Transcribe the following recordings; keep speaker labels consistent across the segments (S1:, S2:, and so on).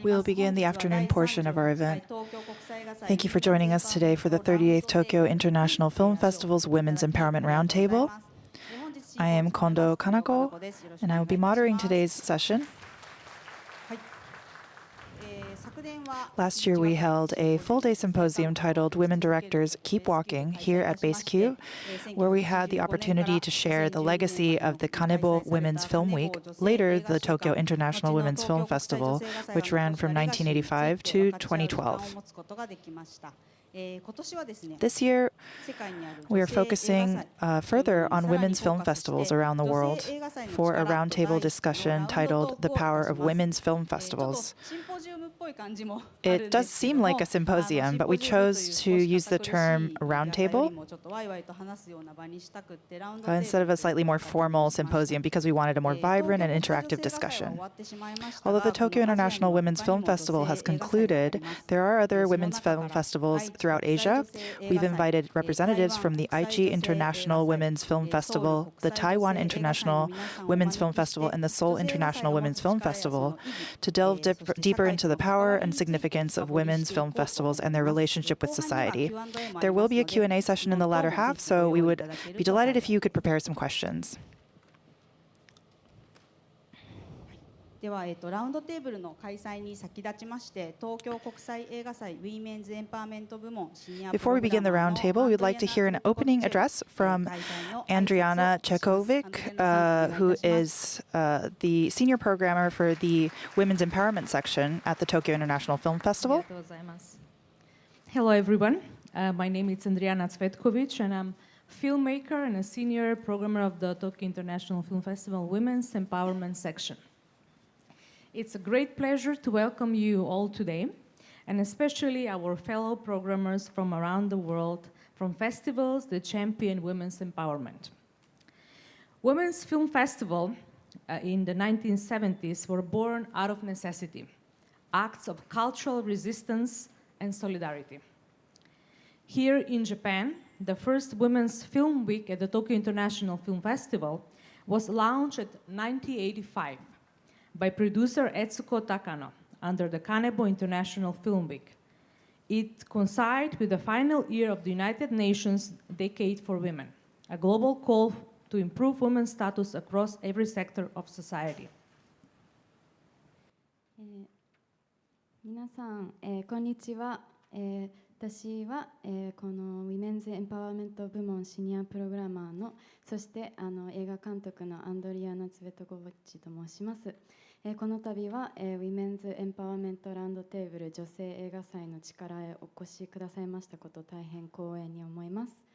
S1: We'll begin the afternoon portion of our event. Thank you for joining us today for the 38th Tokyo International Film Festival's Women's Empowerment Roundtable. I am Kondo Kanako, and I will be moderating today's session. Last year, we held a full-day symposium titled Women Directors Keep Walking here at Base Q, where we had the opportunity to share the legacy of the Kanebo Women's Film Week, later the Tokyo International Women's Film Festival, which ran from 1985 to 2012. This year, we are focusing further on women's film festivals around the world for a roundtable discussion titled The Power of Women's Film Festivals. It does seem like a symposium, but we chose to use the term roundtable instead of a slightly more formal symposium because we wanted a more vibrant and interactive discussion. Although the Tokyo International Women's Film Festival has concluded, there are other women's film festivals throughout Asia. We've invited representatives from the Aichi International Women's Film Festival, the Taiwan International Women's Film Festival, and the Seoul International Women's Film Festival to delve deeper into the power and significance of women's film festivals and their relationship with society. There will be a Q&A session in the latter half, so we would be delighted if you could prepare some questions. Before we begin the roundtable, we'd like to hear an opening address from Andriana Cekovic, who is the senior programmer for the Women's Empowerment section at the Tokyo International Film Festival.
S2: Hello, everyone. My name is Andriana Cvetkovic, and I'm a filmmaker and a senior programmer of the Tokyo International Film Festival Women's Empowerment section. It's a great pleasure to welcome you all today, and especially our fellow programmers from around the world, from festivals that champion women's empowerment. Women's film festivals in the 1970s were born out of necessity, acts of cultural resistance and solidarity. Here in Japan, the first Women's Film Week at the Tokyo International Film Festival was launched in 1985 by producer Etsuko Takano under the Kanebo International Film Week. It coincided with the final year of the United Nations Decade for Women, a global call to improve women's status across every sector of society.
S3: 皆さん、こんにちは。私は、このウィメンズエンパワーメント部門シニアプログラマーの、そして映画監督のアンドリアナ・ツベトコボッチと申します。この度は、ウィメンズエンパワーメントラウンドテーブル女性映画祭の力へお越しくださいましたこと大変光栄に思います。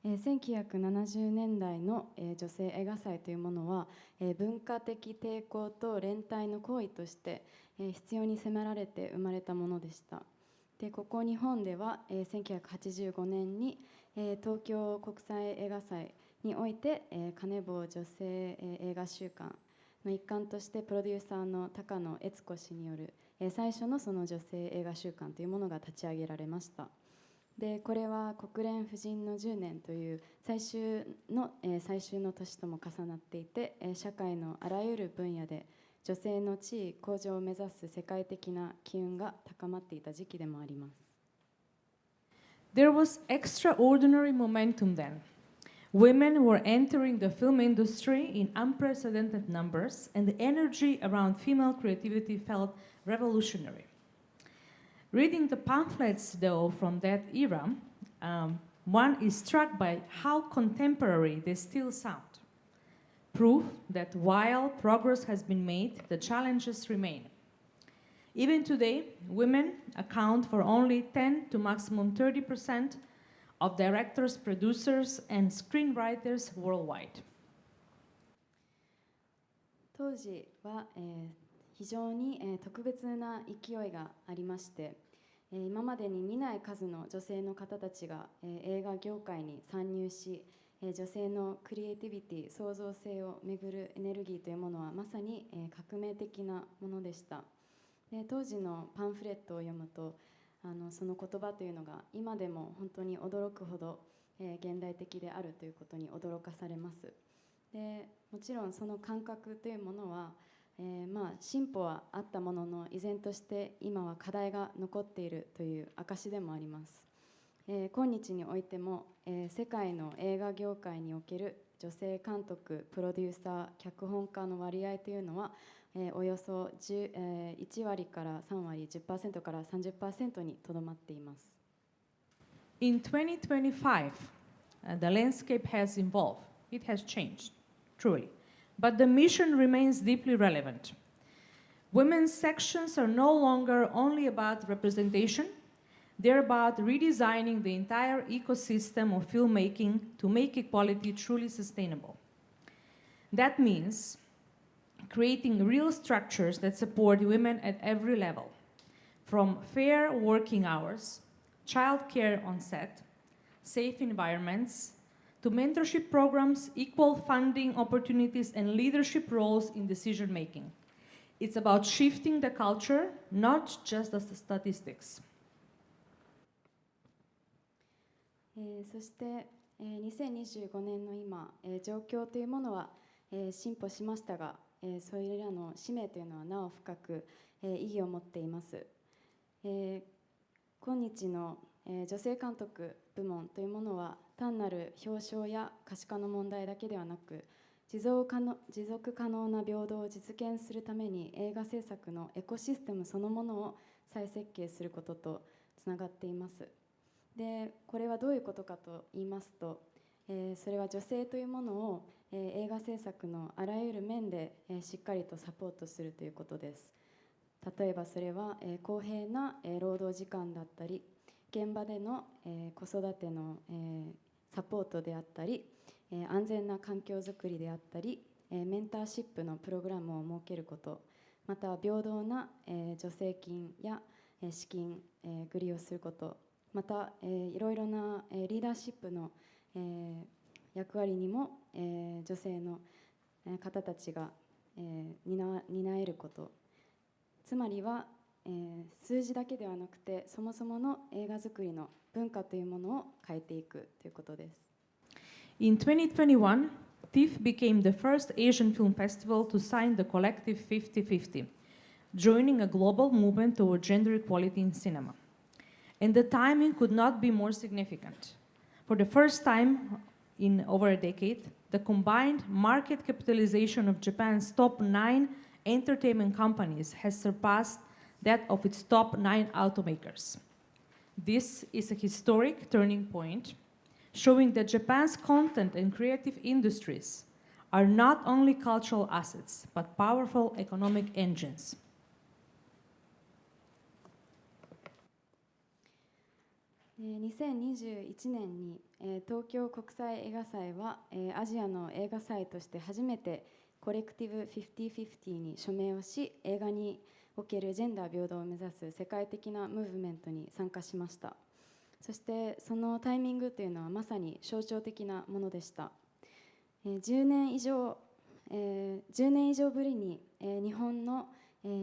S3: 1970年代の女性映画祭というものは文化的抵抗と連帯の行為として必要に迫られて生まれたものでした。でここ日本では1985年に東京国際映画祭においてカネボ女性映画週間の一環としてプロデューサーの高野悦子氏による最初のその女性映画週間というものが立ち上げられました。でこれは国連婦人の10年という最終の年とも重なっていて社会のあらゆる分野で女性の地位向上を目指す世界的な機運が高まっていた時期でもあります。
S2: There was extraordinary momentum then. Women were entering the film industry in unprecedented numbers, and the energy around female creativity felt revolutionary. Reading the pamphlets, though, from that era, one is struck by how contemporary they still sound. Proof that while progress has been made, the challenges remain. Even today, women account for only 10 to maximum 30% of directors, producers, and screenwriters worldwide.
S3: 当時は、非常に、特別な勢いがありまして、今までに見ない数の女性の方たちが、映画業界に参入し、女性のクリエイティビティ、創造性をめぐるエネルギーというものはまさに、革命的なものでした。で当時のパンフレットを読むとその言葉というのが今でも本当に驚くほど、現代的であるということに驚かされます。でもちろんその感覚というものは、進歩はあったものの依然として今は課題が残っているという証でもあります。今日においても、世界の映画業界における女性監督、プロデューサー、脚本家の割合というのは、およそ1割から3割、10% から 30% にとどまっています。
S2: In 2025, the landscape has evolved. It has changed, truly. But the mission remains deeply relevant. Women's sections are no longer only about representation. They're about redesigning the entire ecosystem of filmmaking to make equality truly sustainable. That means creating real structures that support women at every level, from fair working hours, childcare on set, safe environments, to mentorship programs, equal funding opportunities, and leadership roles in decision making. It's about shifting the culture, not just the statistics.
S3: そして、2025年の今、状況というものは、進歩しましたが、それらの使命というのはなお深く、意義を持っています。今日の、女性監督部門というものは単なる表彰や可視化の問題だけではなく、持続可能な平等を実現するために映画制作のエコシステムそのものを再設計することとつながっています。でこれはどういうことかと言いますと、それは女性というものを、映画制作のあらゆる面で、しっかりとサポートするということです。例えばそれは、公平な、労働時間だったり、現場での、子育ての、サポートであったり、安全な環境づくりであったり、メンターシップのプログラムを設けること、また平等な、助成金や、資金、繰りをすること、また、いろいろな、リーダーシップの、役割にも、女性の方たちが、担えること、つまりは、数字だけではなくてそもそもの映画作りの文化というものを変えていくということです。
S2: In 2021, TIFF became the first Asian film festival to sign the collective 50-50, joining a global movement toward gender equality in cinema. And the timing could not be more significant. For the first time in over a decade, the combined market capitalization of Japan's top 9 entertainment companies has surpassed that of its top 9 automakers. This is a historic turning point, showing that Japan's content and creative industries are not only cultural assets, but powerful economic engines.
S3: 2021年に東京国際映画祭はアジアの映画祭として初めてコレクティブ50-50に署名をし、映画におけるジェンダー平等を目指す世界的なムーブメントに参加しました。そしてそのタイミングというのはまさに象徴的なものでした。10年以上ぶりに日本の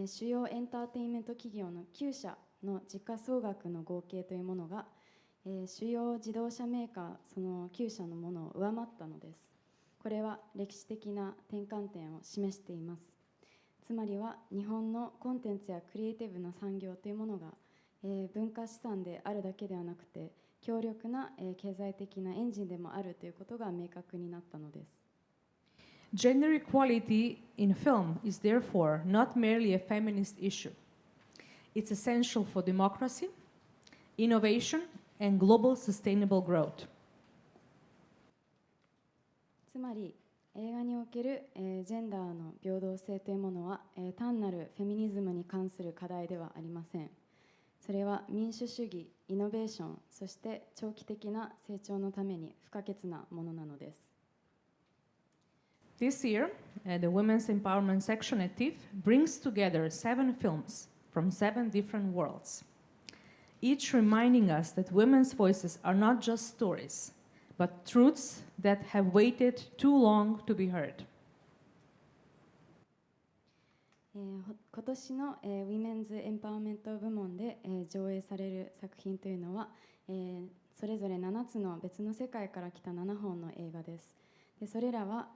S3: 主要エンターテインメント企業の9社の時価総額の合計というものが主要自動車メーカーその9社のものを上回ったのです。これは歴史的な転換点を示しています。つまりは日本のコンテンツやクリエイティブな産業というものが文化資産であるだけではなくて強力な経済的なエンジンでもあるということが明確になったのです。
S2: Gender equality in film is therefore not merely a feminist issue. It's essential for democracy, innovation, and global sustainable growth.
S3: つまり映画におけるジェンダーの平等性というものは単なるフェミニズムに関する課題ではありません。それは民主主義、イノベーション、そして長期的な成長のために不可欠なものなのです。
S2: This year, the Women's Empowerment section at TIFF brings together 7 films from 7 different worlds, each reminding us that women's voices are not just stories, but truths that have waited too long to be heard.
S3: 今年の、ウィメンズエンパワーメント部門で、上映される作品というのは、それぞれ7つの別の世界から来た7本の映画です。でそれらは、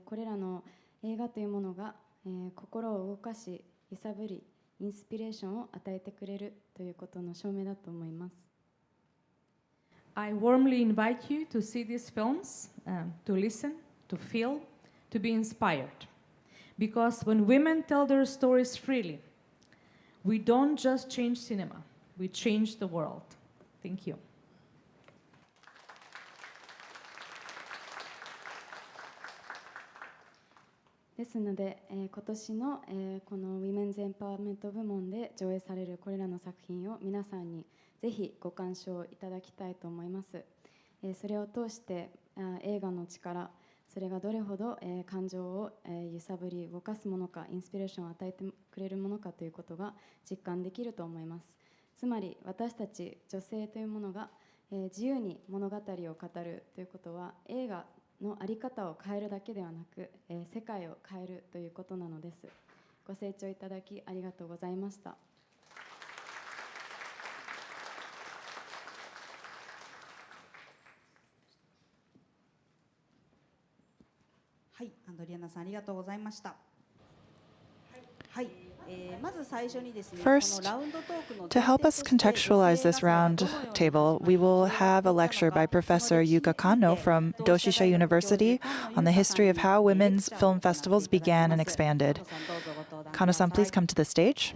S3: これらの映画というものが、心を動かし、揺さぶり、インスピレーションを与えてくれるということの証明だと思います。
S2: I warmly invite you to see these films, to listen, to feel, to be inspired. Because when women tell their stories freely, we don't just change cinema, we change the world. Thank you.
S3: ですので、今年の、このウィメンズエンパワーメント部門で上映されるこれらの作品を皆さんにぜひご鑑賞いただきたいと思います。それを通して映画の力、それがどれほど、感情を、揺さぶり動かすものか、インスピレーションを与えてくれるものかということが実感できると思います。つまり私たち女性というものが、自由に物語を語るということは映画の在り方を変えるだけではなく、世界を変えるということなのです。ご清聴いただきありがとうございました。
S4: はい、アンドリアナさんありがとうございました。はい、まず最初にですね、
S1: First, to help us contextualize this roundtable, we will have a lecture by Professor Yuka Kanno from Doshisya University on the history of how women's film festivals began and expanded. Kanno-san, please come to the stage.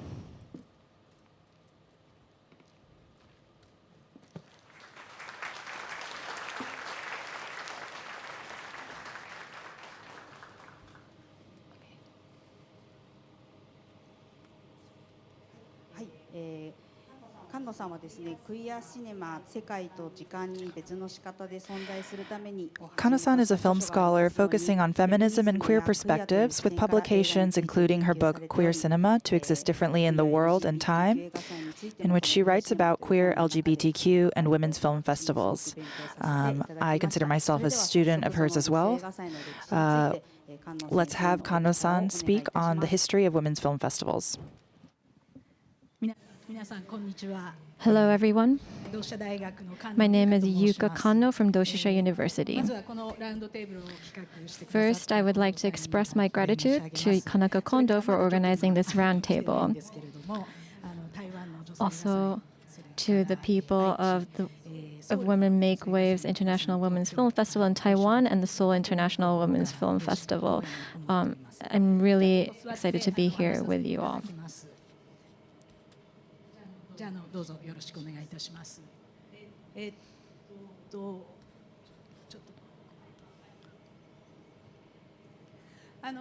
S4: Kanno さんはですね、クイアシネマ世界と時間に別の仕方で存在するために
S1: Kanno-san is a film scholar focusing on feminism and queer perspectives with publications including her book Queer Cinema to Exist Differently in the World and Time, in which she writes about queer LGBTQ and women's film festivals. I consider myself a student of hers as well. Let's have Kanno-san speak on the history of women's film festivals.
S5: Hello everyone. My name is Yuka Kanno from Doshisya University. First, I would like to express my gratitude to Kanako Kondo for organizing this roundtable. Also, to the people of Women Make Waves International Women's Film Festival in Taiwan and the Seoul International Women's Film Festival. I'm really excited to be here with you all.
S6: じゃあどうぞよろしくお願いいたします。ちょっと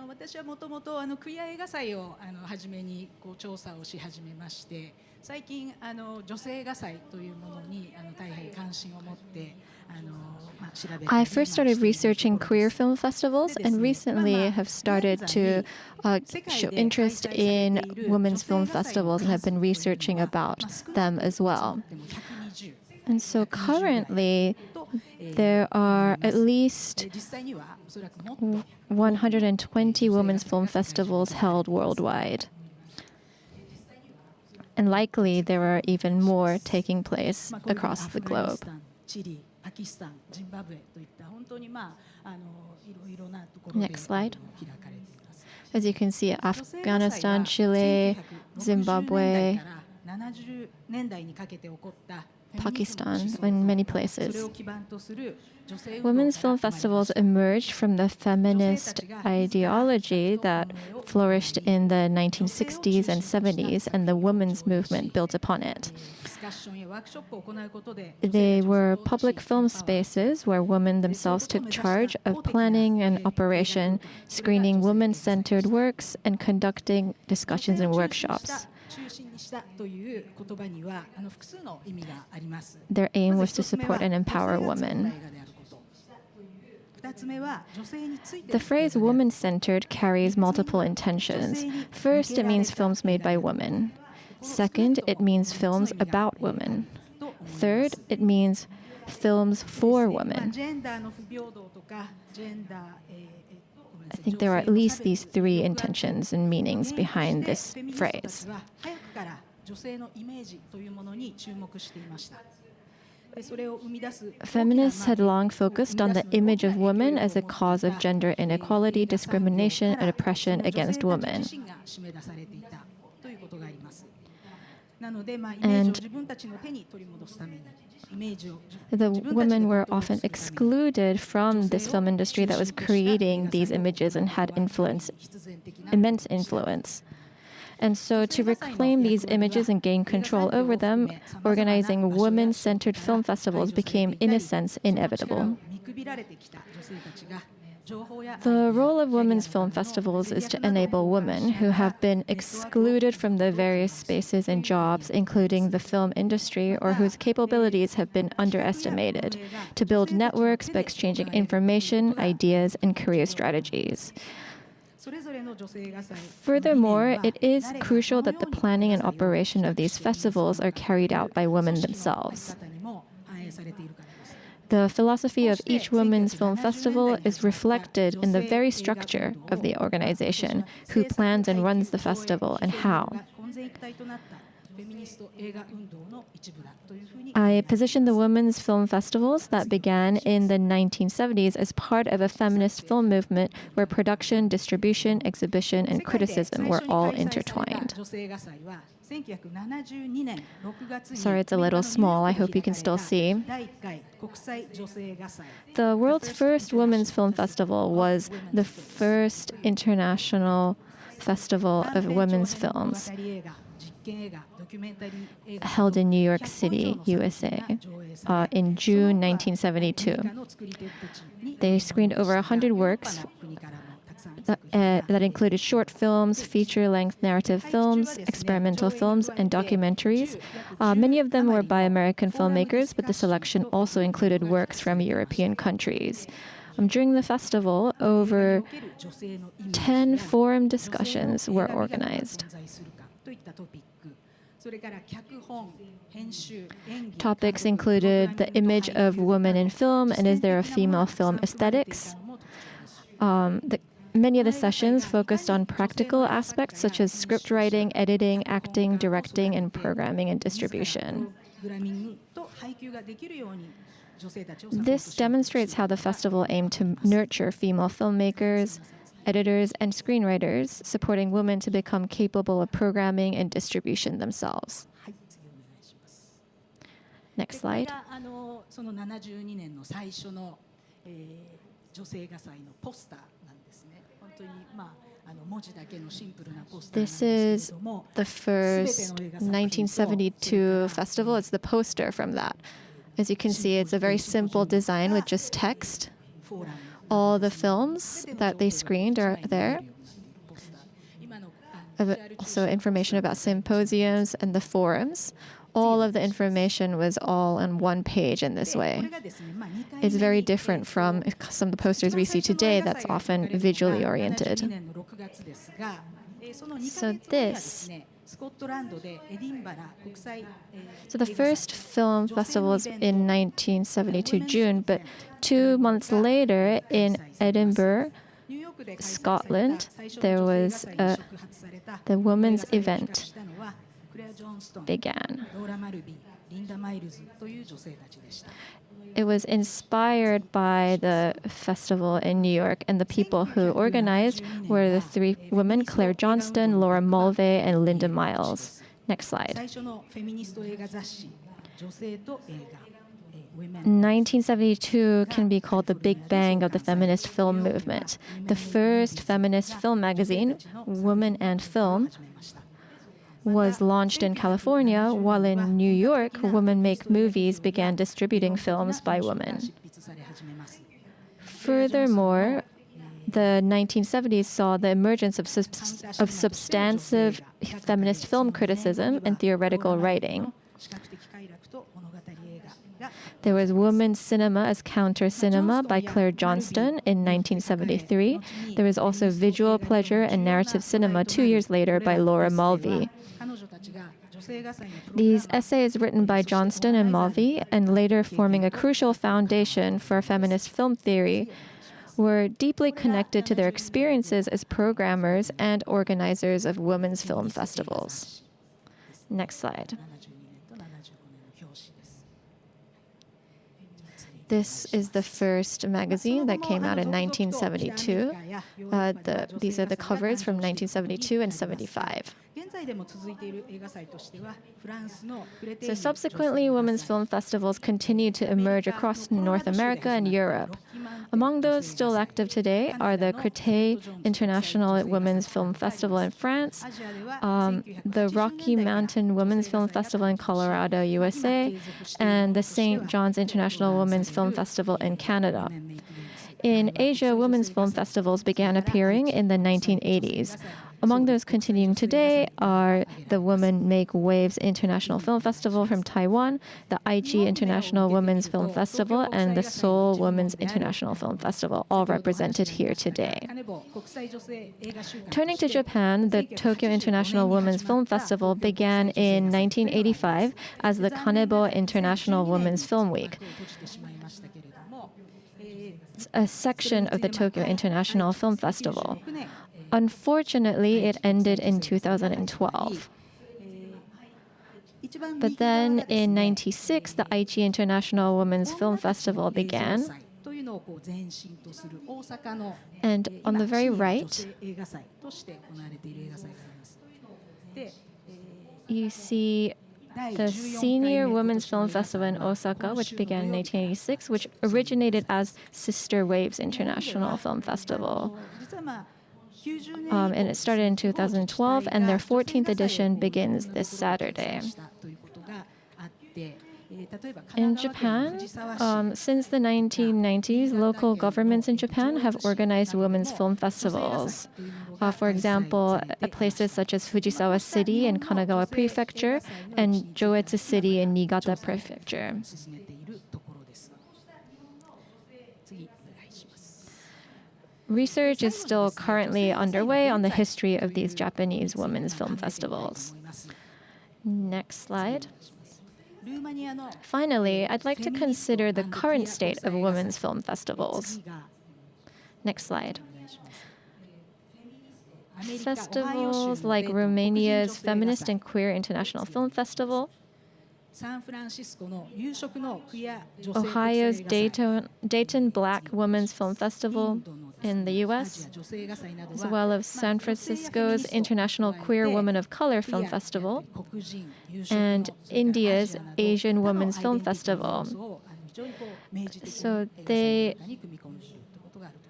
S6: 私はもともとクイア映画祭を初めに調査をし始めまして、最近女性映画祭というものに大変関心を持って調べていま
S5: I
S6: す。
S5: first started researching queer film festivals and recently have started to show interest in women's film festivals and have been researching about them as well. And so currently there are at least 120 women's film festivals held worldwide. And likely there are even more taking place across the globe. Next slide. As you can see, Afghanistan, Chile, Zimbabwe, Pakistan, and many places. Women's film festivals emerged from the feminist ideology that flourished in the 1960s and 70s, and the women's movement built upon it. They were public film spaces where women themselves took charge of planning and operation, screening women-centered works, and conducting discussions and workshops. Their aim was to support and empower women. The phrase woman-centered carries multiple intentions. First, it means films made by women. Second, it means films about women. Third, it means films for women. I think there are at least these three intentions and meanings behind this phrase. Feminists had long focused on the image of woman as a cause of gender inequality, discrimination, and oppression against women. And the women were often excluded from this film industry that was creating these images and had immense influence. And so to reclaim these images and gain control over them, organizing women-centered film festivals became, in a sense, inevitable. The role of women's film festivals is to enable women who have been excluded from the various spaces and jobs, including the film industry, or whose capabilities have been underestimated, to build networks by exchanging information, ideas, and career strategies. Furthermore, it is crucial that the planning and operation of these festivals are carried out by women themselves. The philosophy of each women's film festival is reflected in the very structure of the organization, who plans and runs the festival, and how. I position the women's film festivals that began in the 1970s as part of a feminist film movement where production, distribution, exhibition, and criticism were all intertwined. Sorry, it's a little small. I hope you can still see. The world's first women's film festival was the first international festival of women's films, held in New York City, USA, in June 1972. They screened over 100 works that included short films, feature-length narrative films, experimental films, and documentaries. Many of them were by American filmmakers, but the selection also included works from European countries. During the festival, over 10 forum discussions were organized. Topics included the image of women in film and is there a female film aesthetics. Many of the sessions focused on practical aspects such as script writing, editing, acting, directing, and programming and distribution. This demonstrates how the festival aimed to nurture female filmmakers, editors, and screenwriters, supporting women to become capable of programming and distribution themselves. Next slide. This is the first 1972 festival. It's the poster from that. As you can see, it's a very simple design with just text. All the films that they screened are there. Also information about symposiums and the forums. All of the information was all on one page in this way. It's very different from some of the posters we see today that's often visually oriented. So the first film festival was in 1972 June, but 2 months later in Edinburgh, Scotland, there was the women's event began. It was inspired by the festival in New York, and the people who organized were the three women, Claire Johnston, Laura Mulvey, and Linda Miles. Next slide. 1972 can be called the Big Bang of the feminist film movement. The first feminist film magazine, Woman and Film, was launched in California, while in New York, Women Make Movies began distributing films by women. Furthermore, the 1970s saw the emergence of substantive feminist film criticism and theoretical writing. There was women's cinema as counter cinema by Claire Johnston in 1973. There was also visual pleasure and narrative cinema 2 years later by Laura Mulvey. These essays written by Johnston and Mulvey, and later forming a crucial foundation for feminist film theory, were deeply connected to their experiences as programmers and organizers of women's film festivals. Next slide. This is the first magazine that came out in 1972. These are the covers from 1972 and 75. So subsequently, women's film festivals continued to emerge across North America and Europe. Among those still active today are the Critic International Women's Film Festival in France, the Rocky Mountain Women's Film Festival in Colorado, USA, and the St. John's International Women's Film Festival in Canada. In Asia, women's film festivals began appearing in the 1980s. Among those continuing today are the Women Make Waves International Film Festival from Taiwan, the Aichi International Women's Film Festival, and the Seoul Women's International Film Festival, all represented here today. Turning to Japan, the Tokyo International Women's Film Festival began in 1985 as the Kanebo International Women's Film Week. It's a section of the Tokyo International Film Festival. Unfortunately, it ended in 2012. But then in 1996, the Aichi International Women's Film Festival began. And on the very right, you see the Senior Women's Film Festival in Osaka, which began in 1986, which originated as Sister Waves International Film Festival. And it started in 2012, and their 14th edition begins this Saturday. In Japan, since the 1990s, local governments in Japan have organized women's film festivals. For example, at places such as Fujisawa City in Kanagawa Prefecture and Joetsu City in Niigata Prefecture. Research is still currently underway on the history of these Japanese women's film festivals. Next slide. Finally, I'd like to consider the current state of women's film festivals. Next slide. Festivals like Romania's Feminist and Queer International Film Festival, Ohio's Dayton Black Women's Film Festival in the US, as well as San Francisco's International Queer Women of Color Film Festival, and India's Asian Women's Film Festival. So they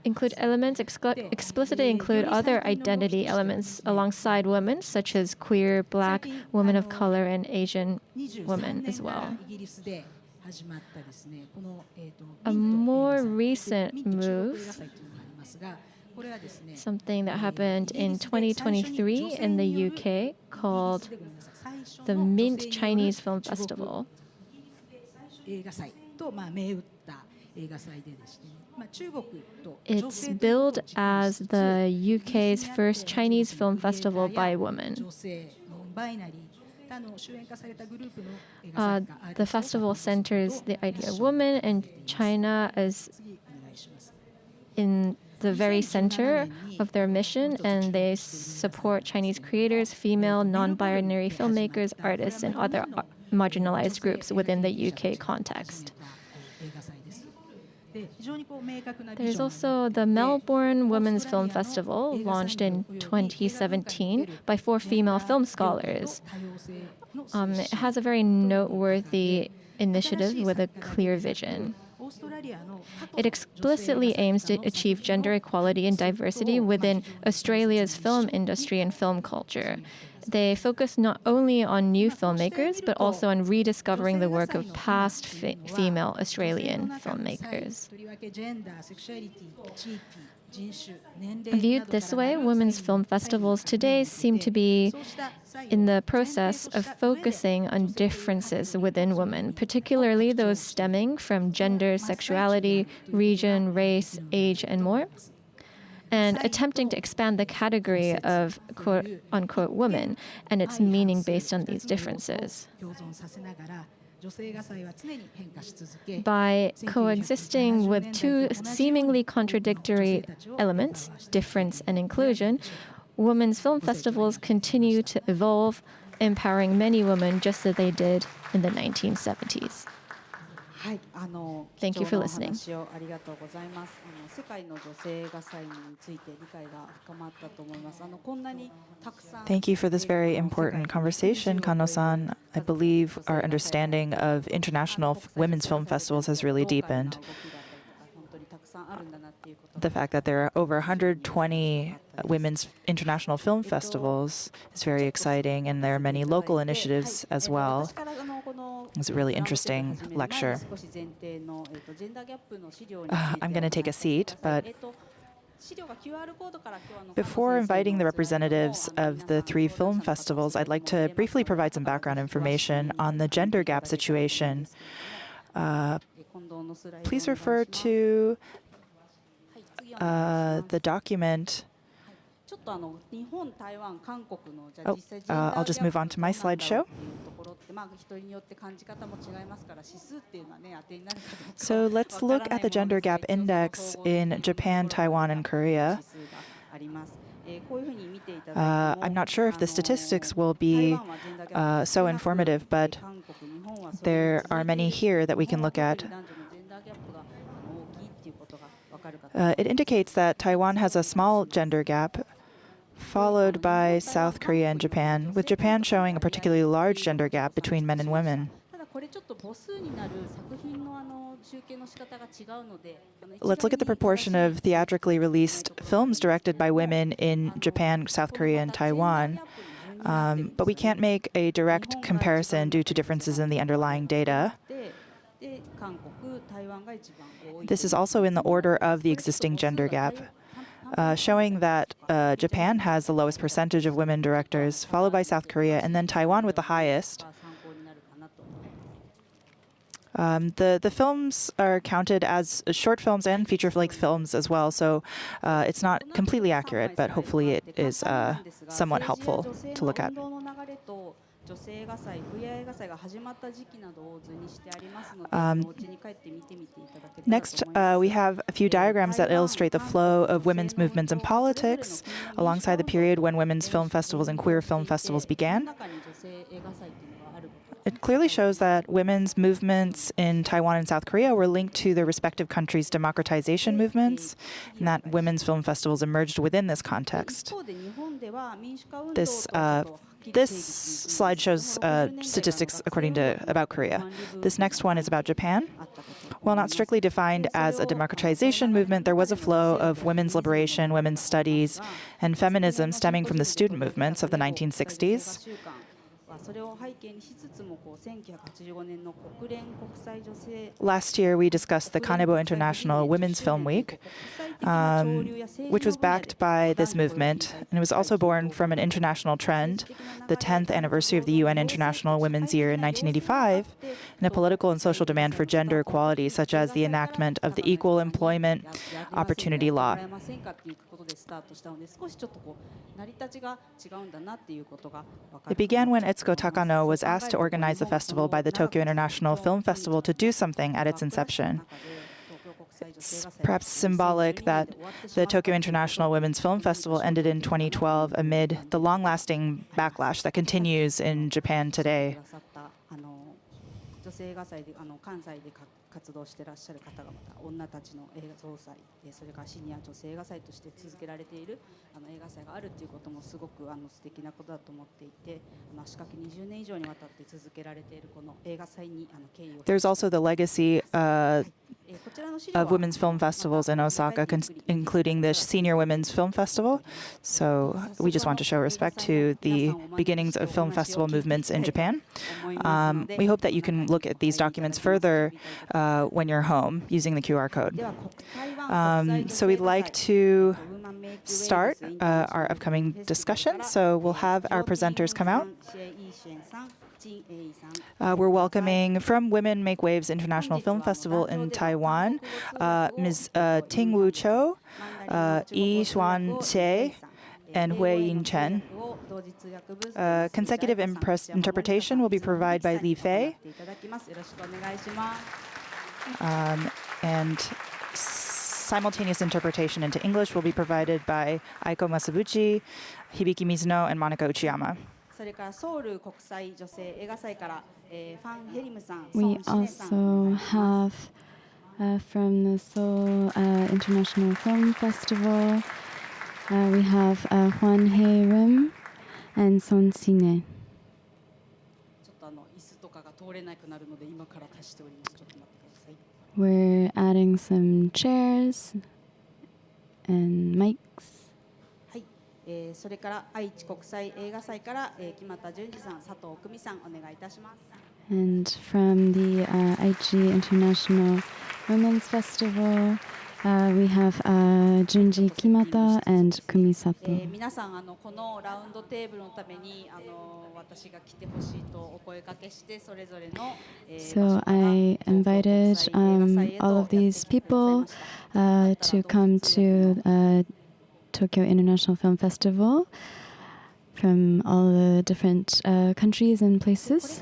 S5: include elements, explicitly include other identity elements alongside women, such as queer, Black, women of color, and Asian women as well. A more recent move, something that happened in 2023 in the UK, called the Mint Chinese Film Festival. It's billed as the UK's first Chinese film festival by women. The festival centers the idea of women and China as in the very center of their mission, and they support Chinese creators, female, non-binary filmmakers, artists, and other marginalized groups within the UK context. There's also the Melbourne Women's Film Festival, launched in 2017 by 4 female film scholars. It has a very noteworthy initiative with a clear vision. It explicitly aims to achieve gender equality and diversity within Australia's film industry and film culture. They focus not only on new filmmakers, but also on rediscovering the work of past female Australian filmmakers. Viewed this way, women's film festivals today seem to be in the process of focusing on differences within women, particularly those stemming from gender, sexuality, region, race, age, and more, and attempting to expand the category of quote-unquote women and its meaning based on these differences. By coexisting with two seemingly contradictory elements, difference and inclusion, women's film festivals continue to evolve, empowering many women just as they did in the 1970s. Thank you for listening.
S1: Thank you for this very important conversation, Kanno-san. I believe our understanding of international women's film festivals has really deepened. The fact that there are over 120 women's international film festivals is very exciting, and there are many local initiatives as well. It was a really interesting lecture. I'm going to take a seat, but before inviting the representatives of the 3 film festivals, I'd like to briefly provide some background information on the gender gap situation. Please refer to the document. I'll just move on to my slideshow. So let's look at the gender gap index in Japan, Taiwan, and Korea. I'm not sure if the statistics will be so informative, but there are many here that we can look at. It indicates that Taiwan has a small gender gap, followed by South Korea and Japan, with Japan showing a particularly large gender gap between men and women. Let's look at the proportion of theatrically released films directed by women in Japan, South Korea, and Taiwan. But we can't make a direct comparison due to differences in the underlying data. This is also in the order of the existing gender gap, showing that Japan has the lowest percentage of women directors, followed by South Korea, and then Taiwan with the highest. The films are counted as short films and feature-length films as well, so it's not completely accurate, but hopefully it is somewhat helpful to look at. Next, we have a few diagrams that illustrate the flow of women's movements in politics alongside the period when women's film festivals and queer film festivals began. It clearly shows that women's movements in Taiwan and South Korea were linked to their respective countries' democratization movements, and that women's film festivals emerged within this context. This slide shows statistics about Korea. This next one is about Japan. While not strictly defined as a democratization movement, there was a flow of women's liberation, women's studies, and feminism stemming from the student movements of the 1960s. Last year, we discussed the Kanebo International Women's Film Week, which was backed by this movement, and it was also born from an international trend, the 10th anniversary of the UN International Women's Year in 1985, and a political and social demand for gender equality, such as the enactment of the Equal Employment Opportunity Law. It began when Etsuko Takano was asked to organize the festival by the Tokyo International Film Festival to do something at its inception. It's perhaps symbolic that the Tokyo International Women's Film Festival ended in 2012 amid the long-lasting backlash that continues in Japan today. 活動していらっしゃる方々、女たちの映画総裁、それからシニア女性映画祭として続けられている映画祭があるということもすごく素敵なことだと思っていて、足掛け20年以上にわたって続けられているこの映画祭に敬意を。There's also the legacy of women's film festivals in Osaka, including the Senior Women's Film Festival. So we just want to show respect to the beginnings of film festival movements in Japan. We hope that you can look at these documents further when you're home using the QR code. So we'd like to start our upcoming discussion. So we'll have our presenters come out. We're welcoming from Women Make Waves International Film Festival in Taiwan, Ms. Ting-wu Cho, I-hsuan Hsieh, and Huei-yin Chen. Consecutive interpretation will be provided by Li Fei. And simultaneous interpretation into English will be provided by Aiko Masabuchi, Hibiki Mizuno, and Monica Uchiyama.
S3: We also have from the Seoul International Film Festival, we have Hwan Hei-rim and Son Sinae. We're adding some chairs and mics.
S4: それから愛知国際映画祭から木俣淳二さん、佐藤久美さんお願いいたします。
S3: And from the Aichi International Women's Festival, we have Junji Kimata and Kumi Sato.
S4: 皆さんこのラウンドテーブルのために私が来てほしいとお声掛けしてそれぞれの
S3: So I invited all of these people to come to Tokyo International Film Festival from all the different countries and places.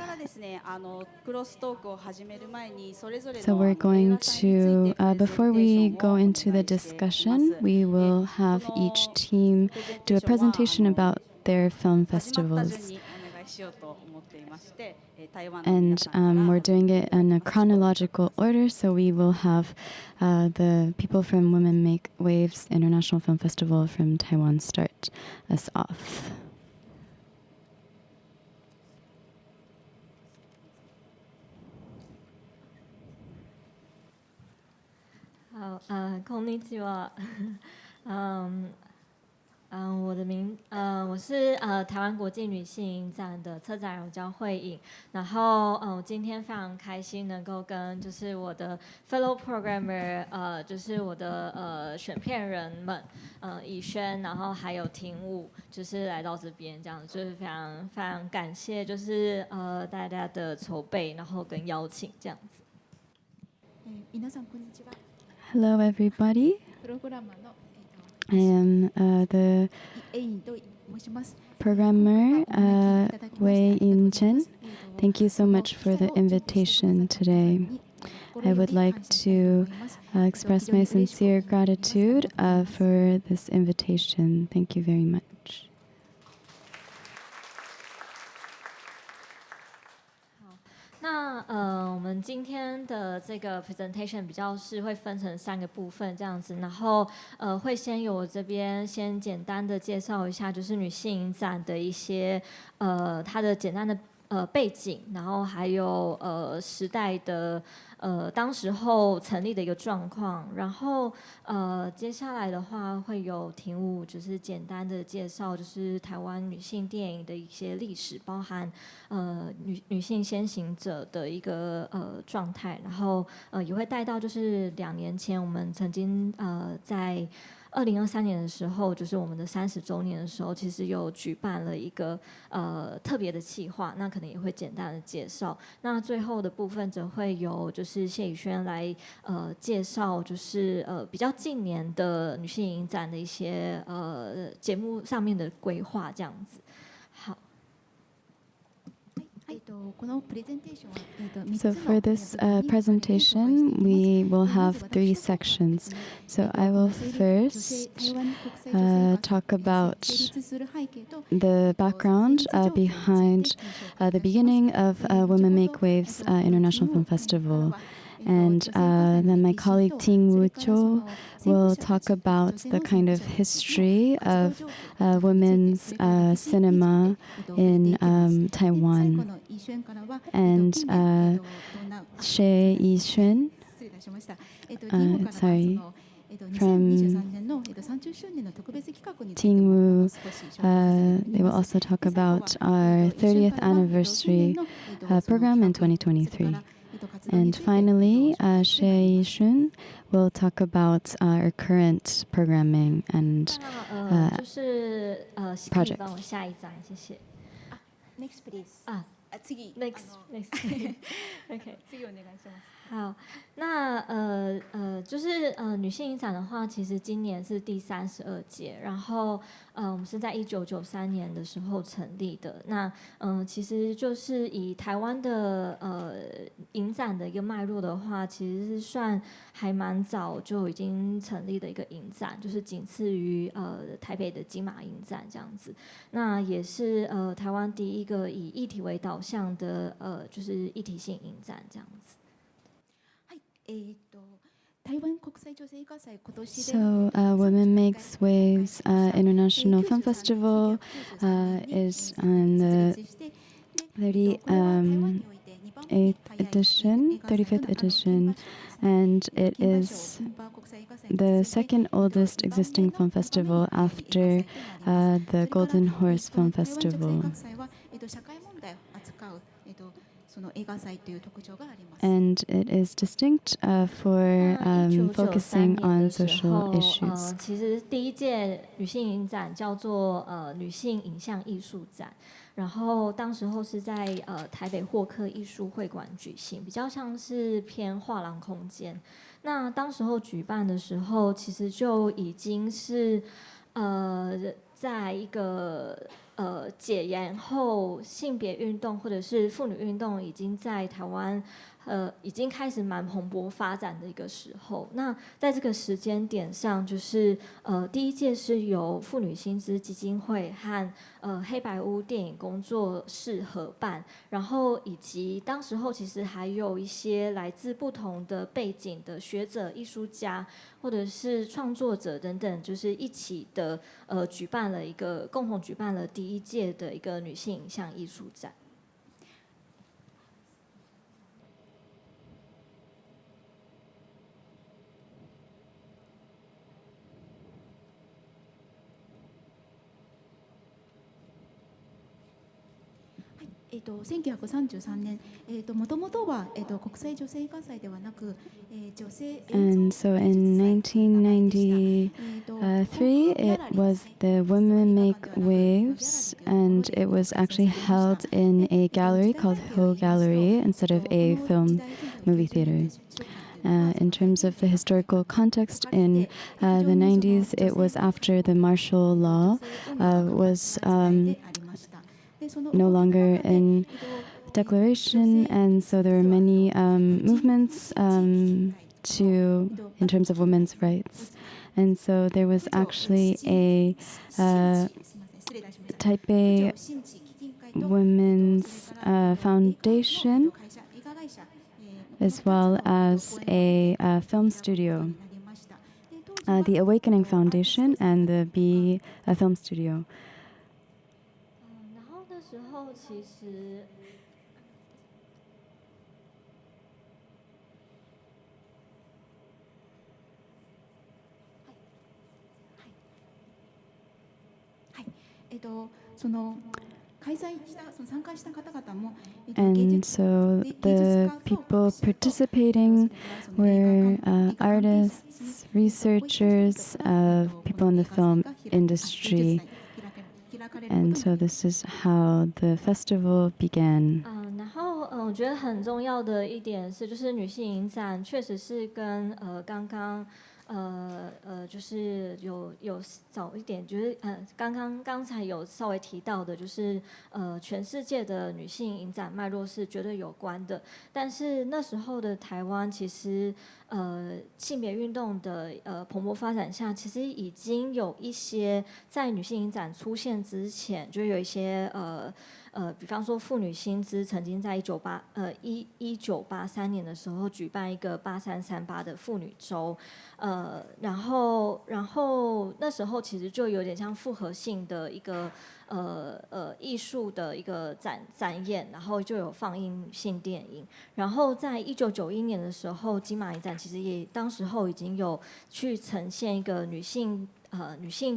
S3: So we're going to, before we go into the discussion, we will have each team do a presentation about their film festivals. And we're doing it in a chronological order, so we will have the people from Women Make Waves International Film Festival from Taiwan start us off.
S7: Konnichiwa. 我是台湾国际女性影展的策展人，我叫慧颖。然后今天非常开心能够跟就是我的 fellow programmer， 就是我的选片人们I-hsuan，然后还有Ting-wu，就是来到这边这样，就是非常非常感謝就是大家的筹备，然后跟邀請这样子。
S3: Hello, everybody. I am the programmer, Huei-yin Chen. Thank you so much for the invitation today. I would like to express my sincere gratitude for this invitation. Thank you very much.
S7: 那我们今天的这个 presentation 比较是会分成3个部分这样子，然后会先由我这边先简单的介绍一下，就是女性影展的一些它的简单的背景，然后还有时代的当时候成立的一个状况，然后接下来的话会有Ting-wu，就是简单的介绍，就是台湾女性电影的一些历史，包含女性先行者的一个状态，然后也会带到就是2年前我们曾经在2023年的时候，就是我们的30周年的时候，其实有举办了一个特别的企划，那可能也会简单的介绍。那最后的部分则会由就是谢宇轩来介绍，就是比较近年的女性影展的一些节目上面的规划这样子。好。
S3: So for this presentation, we will have 3 sections. So I will first talk about the background behind the beginning of Women Make Waves International Film Festival. And then my colleague Ting-wu will talk about the kind of history of women's cinema in Taiwan. And I-hsuan, from Ting-wu, they will also talk about our 30th anniversary program in 2023. And finally, Hsieh will talk about our current programming and projects.
S7: Next, please. next OK 次お願いします。好，那就是女性影展的话，其实今年是第32届，然后我们是在1993年的时候成立的。那其实就是以台湾的影展的一个脉络的话，其实是算还蛮早就已经成立的一个影展，就是仅次于台北的金马影展这样子。那也是台湾第一个以议题为导向的就是议题性影展这样子。
S3: So, Women Makes Waves International Film Festival is on the 35th edition, and it is the second oldest existing film festival after the Golden Horse Film Festival. And it is distinct for focusing on social issues.
S7: 其实第一届女性影展叫做女性影像艺术展，然后当时候是在台北霍克艺术会馆举行，比较像是偏画廊空间。那当时候举办的时候，其实就已经是在一个解严后性别运动或者是妇女运动已经在台湾已经开始蛮蓬勃发展的一个时候。那在这个时间点上，就是第一届是由妇女薪资基金会和黑白屋电影工作室合办，然后以及当时候其实还有一些来自不同的背景的学者、艺术家或者是创作者等等，就是一起的共同举办了第一届的一个女性影像艺术展。
S4: 1933年、もともとは、国際女性映画祭ではなく、女性
S3: And so in 1993, it was the Women Make Waves, and it was actually held in a gallery called Ho Gallery instead of a film movie theater. In terms of the historical context, in the 90s, it was after the martial law was no longer in declaration, and so there were many movements in terms of women's rights. And so there was actually a Taipei Women's Foundation, as well as a film studio, the Awakening Foundation and the B Film Studio.
S7: 然后那时候其实。
S3: And so the people participating were artists, researchers, people in the film industry. And so this is how the festival began.
S7: 然后我觉得很重要的一点是，就是女性影展确实是跟刚刚就是有早一点，就是刚才有稍微提到的，就是全世界的女性影展脉络是绝对有关的。但是那时候的台湾，其实性别运动的蓬勃发展下，其实已经有一些在女性影展出现之前，就有一些比方说妇女薪资曾经在1983年的时候举办一个8338的妇女周，然后那时候其实就有点像复合性的一个艺术的一个展演，然后就有放映女性电影。然后在1991年的时候，金马影展其实也当时候已经有去呈现一个女性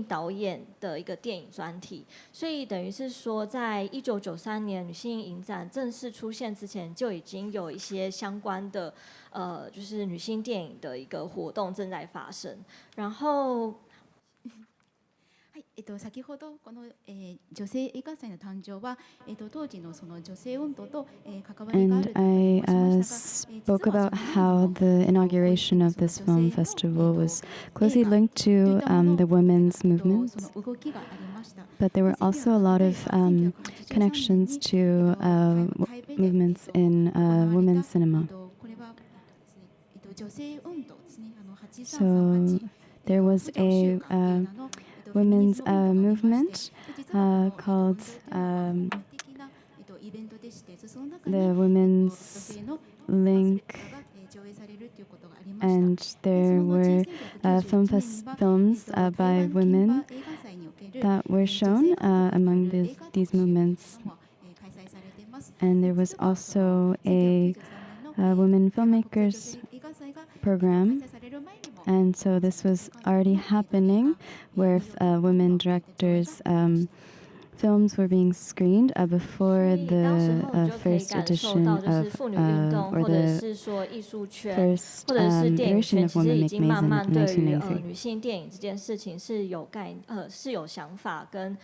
S7: 导演的一个电影专题，所以等于是说，在1993年女性影展正式出现之前，就已经有一些相关的就是女性电影的一个活动正在发生。然后
S4: 先ほどこの女性映画祭の誕生は当時のその女性運動と関わりがあ
S3: And
S4: るという
S3: I
S4: 申しましたが、
S3: spoke about how the inauguration of this film festival was closely linked to the women's movement,
S4: その動きがありました。
S3: but there were also a lot of connections to movements in women's cinema.
S4: これは女性運動ですね。
S3: So there was a women's movement called the Women's Link, and there were films by women that were shown among these movements. And there was also a women filmmakers program. And so this was already happening, where women directors' films were being screened before the first edition of, or the first iteration of Women Make Maze in 1993.
S7: 女性电影这件事情是有是有想法跟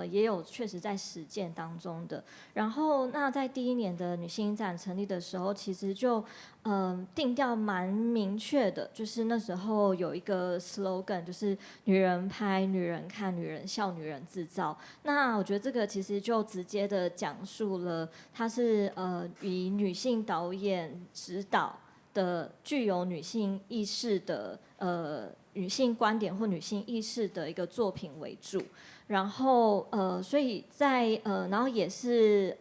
S7: 也有确实在实践当中的。然后那在第一年的女性影展成立的时候，其实就定调蛮明确的，就是那时候有一个 slogan， 就是女人拍、女人看、女人笑、女人制造。那我觉得这个其实就直接的讲述了，它是以女性导演指导的，具有女性意识的女性观点或女性意识的一个作品为主。然后所以在然后也是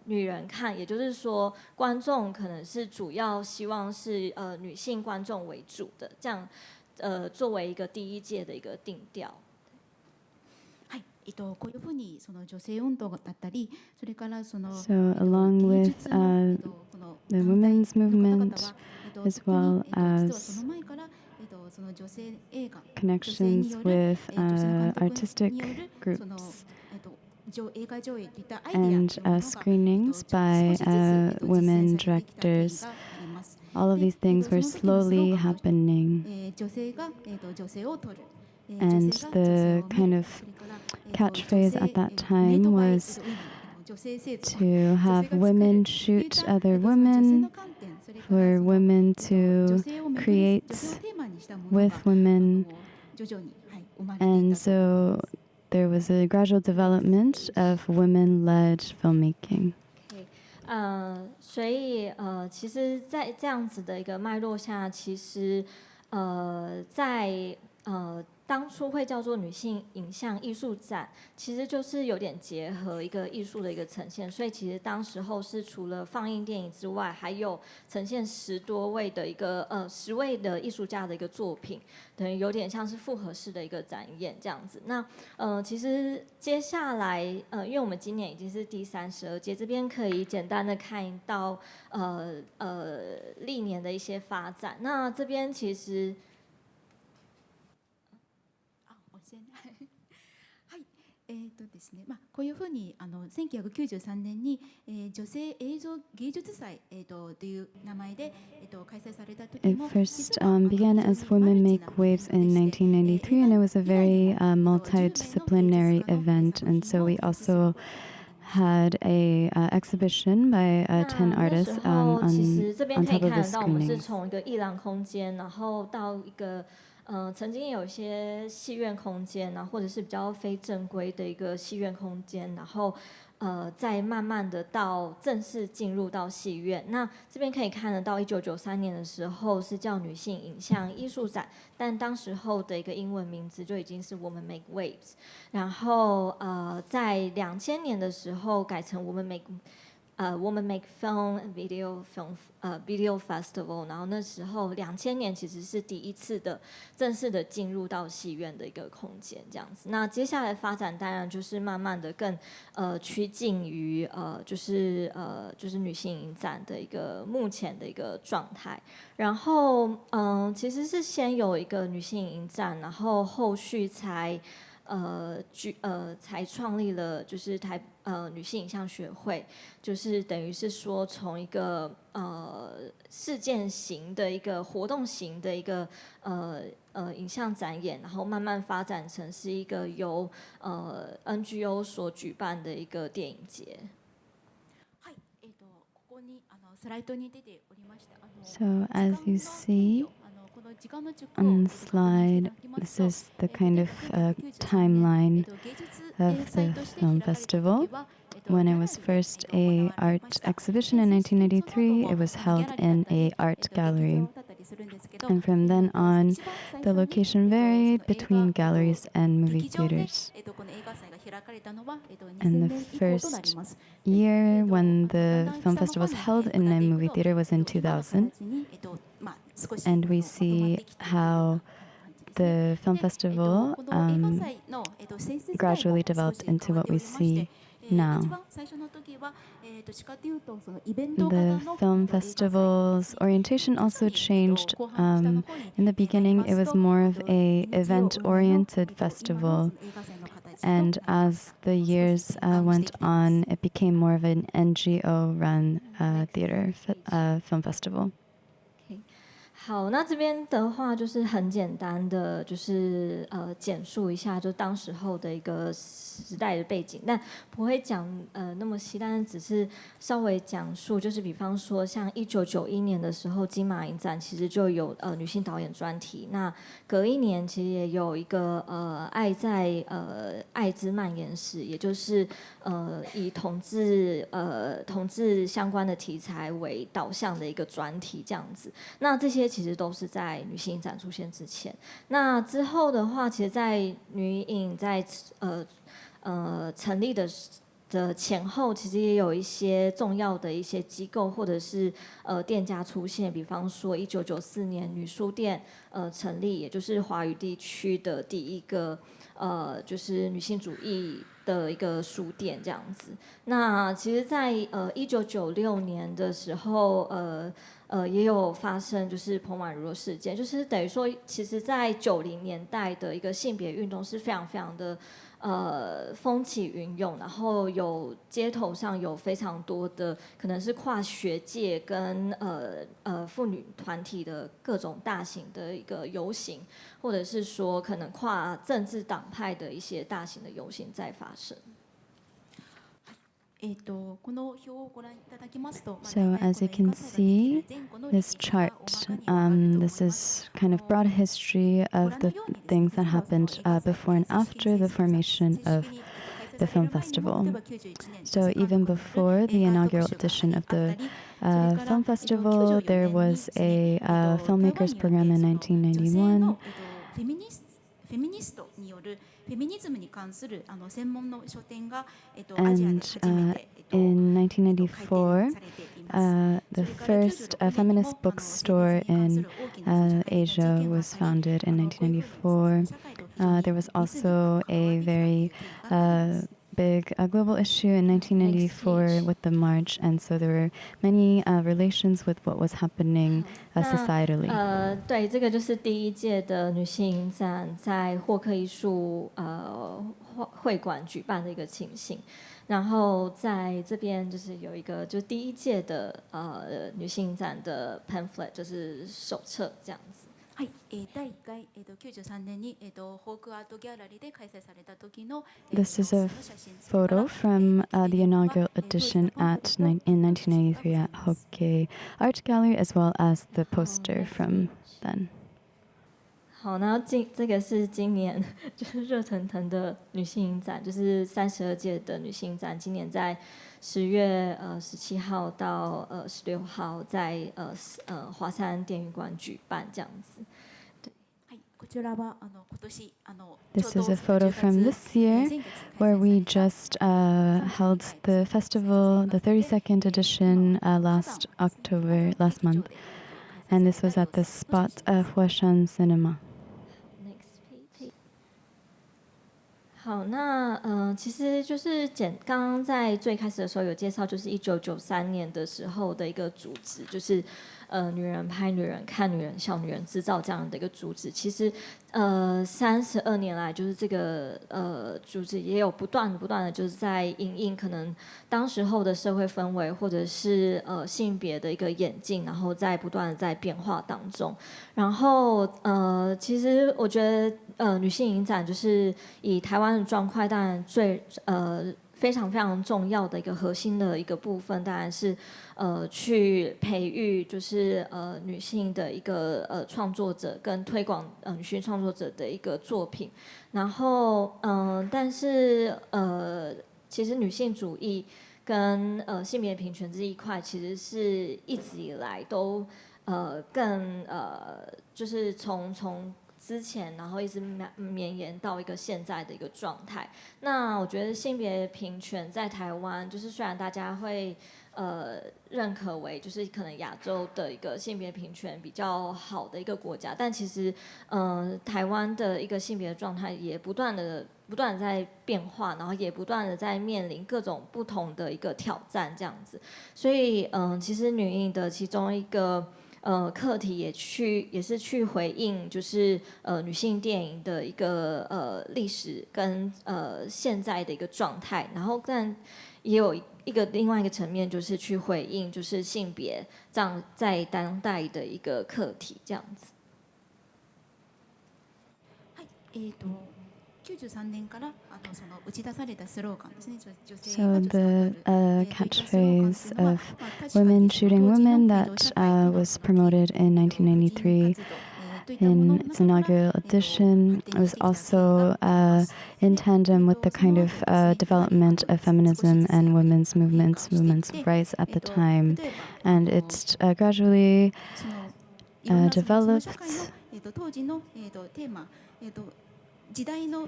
S7: 女人看，也就是说观众可能是主要希望是女性观众为主的，这样作为一个第一届的一个定调。
S4: はい、こういうふうにその女性運動だったり、それからその
S3: So along with the women's movement, as well as connections with artistic groups and screenings by women directors. All of these things were slowly happening. And the kind of catchphrase at that time was to have women shoot other women, for women to create with women. And so there was a gradual development of women-led filmmaking.
S7: 所以其实在这样子的一个脉络下，其实在当初会叫做女性影像艺术展，其实就是有点结合一个艺术的一个呈现。所以其实当时候是除了放映电影之外，还有呈现10多位的一个10位的艺术家的一个作品，等于有点像是复合式的一个展演这样子。那其实接下来因为我们今年已经是第32届，这边可以简单的看到历年的一些发展。那这边其实。
S4: ですね、こういうふうに1993年に女性映像芸術祭という名前で開催された時も
S3: It first began as Women Make Waves in 1993, and it was a very multidisciplinary event. And so we also had a exhibition by 10 artists on top of the
S7: 到我们是
S3: screenings.
S7: 从一个艺廊空间，然后到一个曾经有一些戏院空间，然后或者是比较非正规的一个戏院空间，然后再慢慢的到正式进入到戏院。那这边可以看得到，1993年的时候是叫女性影像艺术展，但当时候的一个英文名字就已经是 Women Make Waves。然后在2000年的时候改成 Women Make Film Video Festival， 然后那时候2000年其实是第一次的正式的进入到戏院的一个空间这样子。那接下来发展当然就是慢慢的更趋近于就是女性影展的一个目前的一个状态。然后其实是先有一个女性影展，然后后续才才创立了就是女性影像学会，就是等于是说从一个事件型的一个活动型的一个影像展演，然后慢慢发展成是一个由NGO 所举办的一个电影节。
S3: So as you see on the slide, this is the kind of timeline of the film festival. When it was first an art exhibition in 1993, it was held in an art gallery. And from then on, the location varied between galleries and movie theaters. And the first year when the film festival was held in a movie theater was in 2000. And we see how the film festival gradually developed into what we see now. The film festival's orientation also changed. In the beginning, it was more of an event-oriented festival. And as the years went on, it became more of an NGO-run theater film festival.
S7: 好，那这边的话就是很简单的，就是简述一下，就当时候的一个时代的背景，但不会讲那么细，但是只是稍微讲述，就是比方说像1991年的时候，金马影展其实就有女性导演专题，那隔一年其实也有一个爱在爱之蔓延史，也就是以同志相关的题材为导向的一个专题这样子，那这些其实都是在女性影展出现之前。那之后的话，其实，在女影在成立的前后，其实也有一些重要的一些机构或者是店家出现。比方说，1994年女书店成立，也就是华语地区的第一个就是女性主义的一个书店这样子。那其实，在1996年的时候，也有发生就是彭婉如的事件，就是等于说，其实，在90年代的一个性别运动是非常非常的风起云涌，然后有街头上有非常多的可能是跨学界跟妇女团体的各种大型的一个游行，或者是说可能跨政治党派的一些大型的游行在发生。
S3: So as you can see, this chart, this is kind of broad history of the things that happened before and after the formation of the film festival. So even before the inaugural edition of the film festival, there was a filmmakers program in 1991. And in 1994, the first feminist bookstore in Asia was founded in 1994. There was also a very big global issue in 1994 with the march, and so there were many relations with what was happening societally.
S7: 对，这个就是第一届的女性影展在霍克艺术会馆举办的一个情形。然后在这边就是有一个，就第一届的女性影展的 pamphlet， 就是手册这样子。
S4: はい、第1回、93年に、ホークアートギャラリーで開催された時の、
S3: This is a photo from the inaugural edition in 1993 at Hokkei Art Gallery, as well as the poster from then.
S7: 好，然后这个是今年就是热腾腾的女性影展，就是32届的女性影展，今年在10月17号到16号在华山电影馆举办这样子。对。
S3: This is a photo from this year, where we just held the festival, the 32nd edition, last month, and this was at the Spot Huei-yin Cinema.
S7: 好，那其实就是刚刚在最开始的时候有介绍，就是1993年的时候的一个主旨，就是女人拍女人、看女人笑、女人制造这样的一个主旨。其实32年来，就是这个主旨也有不断的就是在因应可能当时候的社会氛围，或者是性别的一个演进，然后在不断的在变化当中。然后其实我觉得女性影展就是以台湾的状况，当然最非常非常重要的一个核心的一个部分，当然是去培育就是女性的一个创作者跟推广女性创作者的一个作品。然后但是其实女性主义跟性别平权这一块，其实是一直以来都更就是从之前，然后一直绵延到一个现在的一个状态。那我觉得性别平权在台湾，就是虽然大家会认可为就是可能亚洲的一个性别平权比较好的一个国家，但其实台湾的一个性别的状态也不断的在变化，然后也不断的在面临各种不同的一个挑战这样子。所以其实女影的其中一个课题也是去回应，就是女性电影的一个历史跟现在的一个状态，然后但也有另外一个层面，就是去回应就是性别这样在当代的一个课题这样子。
S4: 93年からその打ち出されたスローガンですね。
S3: So the catchphrase of women shooting women that was promoted in 1993 in its inaugural edition was also in tandem with the kind of development of feminism and women's movements, women's rights at the time. And it gradually developed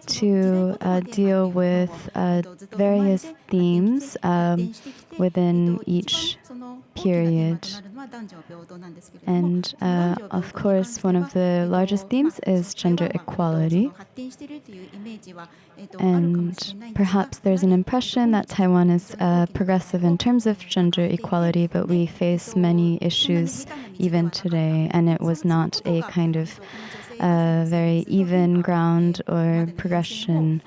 S3: to deal with various themes within each period. And of course, one of the largest themes is gender equality. And perhaps there's an impression that Taiwan is progressive in terms of gender equality, but we face many issues even today, and it was not a kind of very even ground or progression.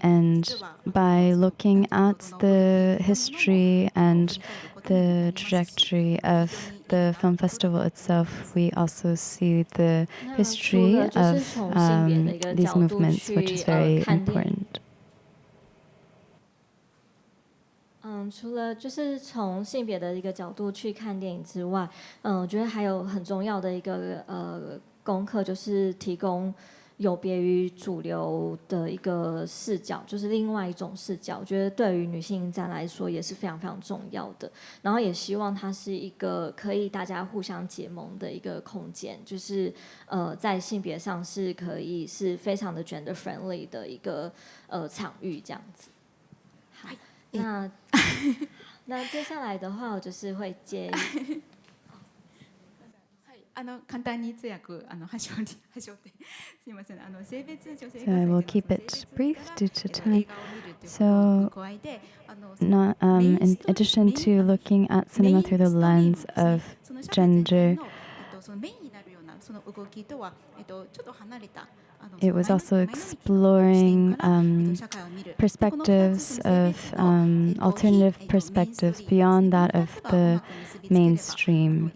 S3: And by looking at the history and the trajectory of the film festival itself, we also see the history of these movements, which is very important.
S7: 除了就是从性别的一个角度去看电影之外，我觉得还有很重要的一个功课，就是提供有别于主流的一个视角，就是另外一种视角。我觉得对于女性影展来说也是非常非常重要的。然后也希望它是一个可以大家互相结盟的一个空间，就是在性别上是可以是非常的 gender friendly 的一个场域这样子。好，那接下来的话，我就是会接。
S4: 簡単に通訳端折ってすみません。性別女性
S3: So I will keep it brief due to time. So, in addition to looking at cinema through the lens of gender, it was also exploring perspectives of alternative perspectives beyond that of the mainstream.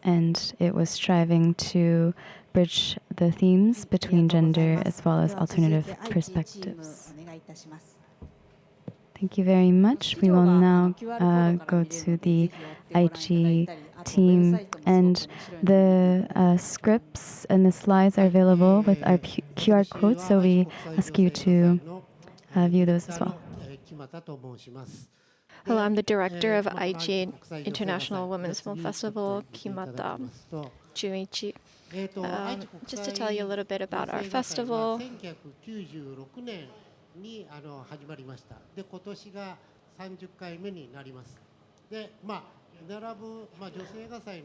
S3: And it was striving to bridge the themes between gender as well as alternative perspectives. Thank you very much. We will now go to the Aichi team, and the scripts and the slides are available with our QR code, so we ask you to view those as well.
S5: Hello, I'm the director of Aichi International Women's Film Festival, Kimata, Junji. Just to tell you a little bit about our festival.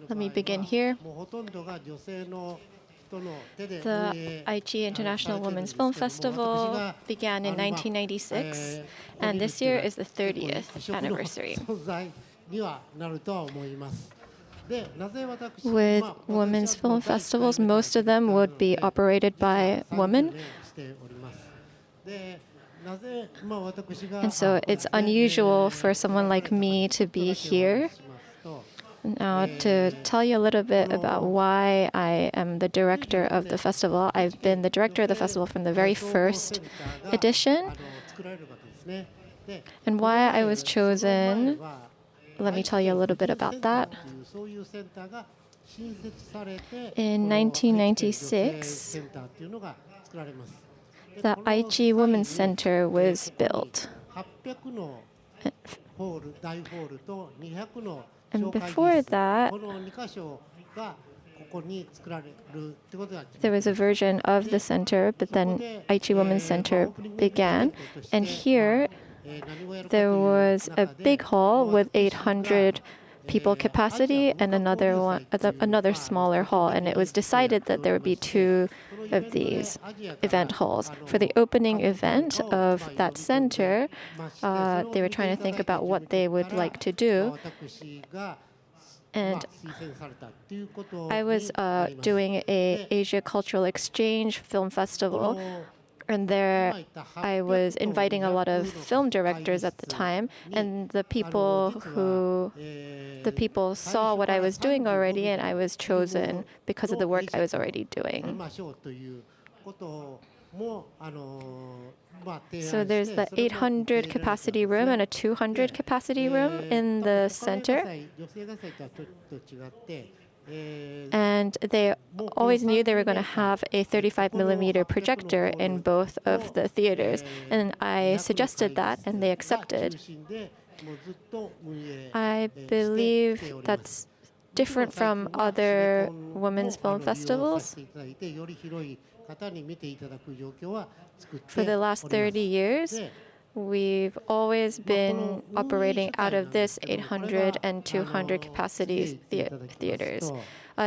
S5: Let me begin here. The Aichi International Women's Film Festival began in 1996, and this year is the 30th anniversary. With women's film festivals, most of them would be operated by women. And so it's unusual for someone like me to be here. Now, to tell you a little bit about why I am the director of the festival, I've been the director of the festival from the very first edition. And why I was chosen, let me tell you a little bit about that. In 1996, the Aichi Women's Center was built. And before that, there was a version of the center, but then Aichi Women's Center began. And here, there was a big hall with 800 people capacity and another smaller hall. And it was decided that there would be two of these event halls. For the opening event of that center, they were trying to think about what they would like to do. And I was doing an Asia Cultural Exchange Film Festival. And there I was inviting a lot of film directors at the time, and the people saw what I was doing already, and I was chosen because of the work I was already doing. So there's the 800 capacity room and a 200 capacity room in the center. And they always knew they were going to have a 35mm projector in both of the theaters. And I suggested that, and they accepted. I believe that's different from other women's film festivals. For the last 30 years, we've always been operating out of this 800 and 200 capacity theaters.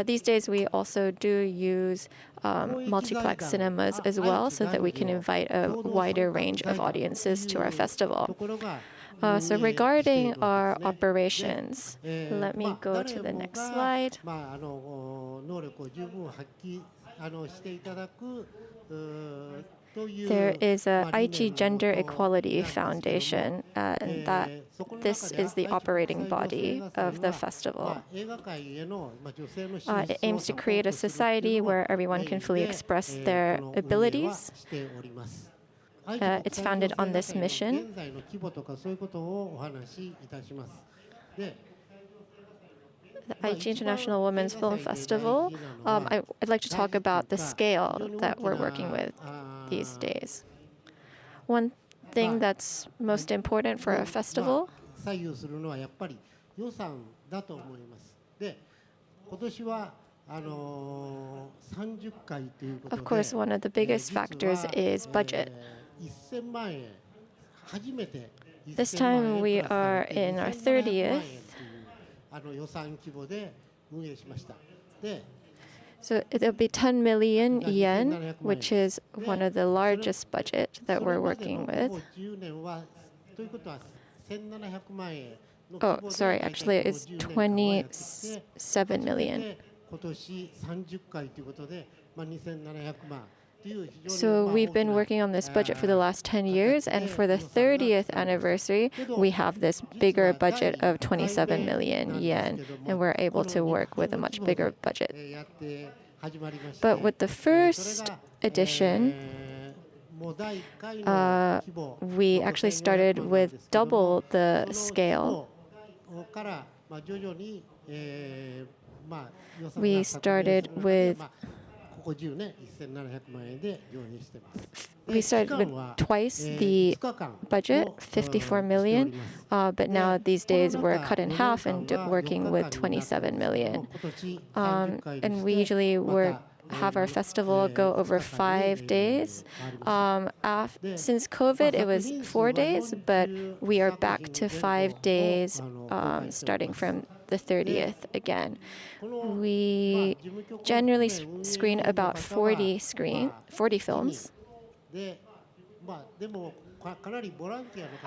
S5: These days, we also do use multiplex cinemas as well, so that we can invite a wider range of audiences to our festival. So regarding our operations, let me go to the next slide. There is a Aichi Gender Equality Foundation, and this is the operating body of the festival. It aims to create a society where everyone can fully express their abilities. It's founded on this mission. The Aichi International Women's Film Festival, I'd like to talk about the scale that we're working with these days. One thing that's most important for a festival of course, one of the biggest factors is budget. This time we are in our 30th. So it'll be 10 million yen, which is one of the largest budget that we're working with. Oh, sorry, actually it's 27 million. So we've been working on this budget for the last 10 years, and for the 30th anniversary, we have this bigger budget of 27 million yen, and we're able to work with a much bigger budget. But with the first edition, we actually started with double the scale. We started with twice the budget, 54 million, but now these days we're cut in half and working with 27 million. And we usually have our festival go over 5 days. Since COVID, it was 4 days, but we are back to 5 days starting from the 30th again. We generally screen about 40 films.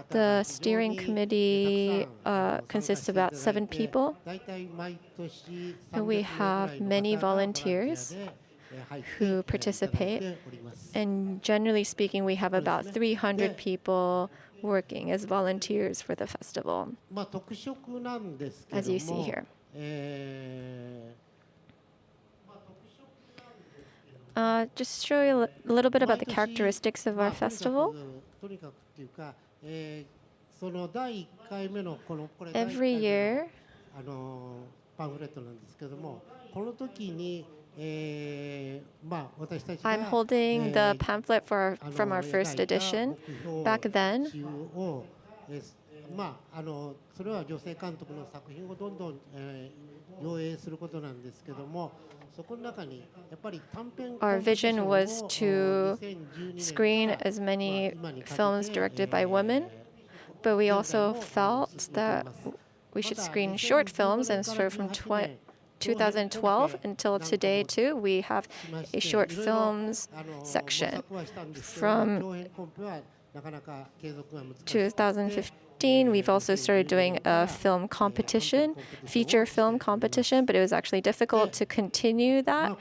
S5: The steering committee consists of about 7 people. And we have many volunteers who participate. And generally speaking, we have about 300 people working as volunteers for the festival, as you see here. Just show you a little bit about the characteristics of our festival. Every year, I'm holding the pamphlet from our first edition. Back then, our vision was to screen as many films directed by women, but we also felt that we should screen short films, and so from 2012 until today too, we have a short films section. From 2015, we've also started doing a film competition, feature film competition, but it was actually difficult to continue that.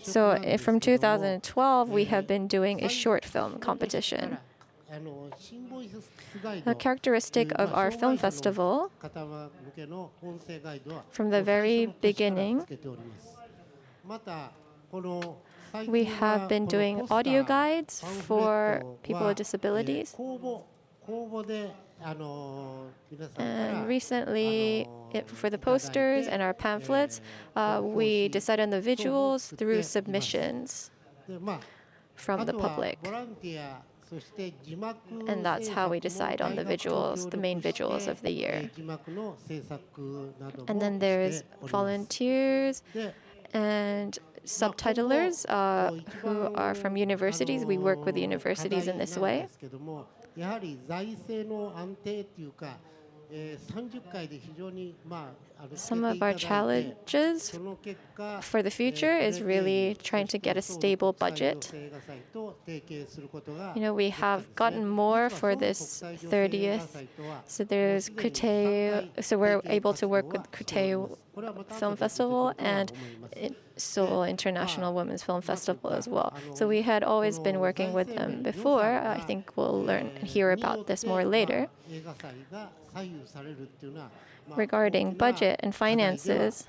S5: So from 2012, we have been doing a short film competition. The characteristic of our film festival, from the very beginning, we have been doing audio guides for people with disabilities. And recently, for the posters and our pamphlets, we decide on the visuals through submissions from the public. And that's how we decide on the visuals, the main visuals of the year. And then there's volunteers and subtitlers who are from universities. We work with the universities in this way. Some of our challenges for the future is really trying to get a stable budget. You know, we have gotten more for this 30th. So there's Critic, so we're able to work with Critic Film Festival and Seoul International Women's Film Festival as well. So we had always been working with them before. I think we'll learn and hear about this more later. Regarding budget and finances,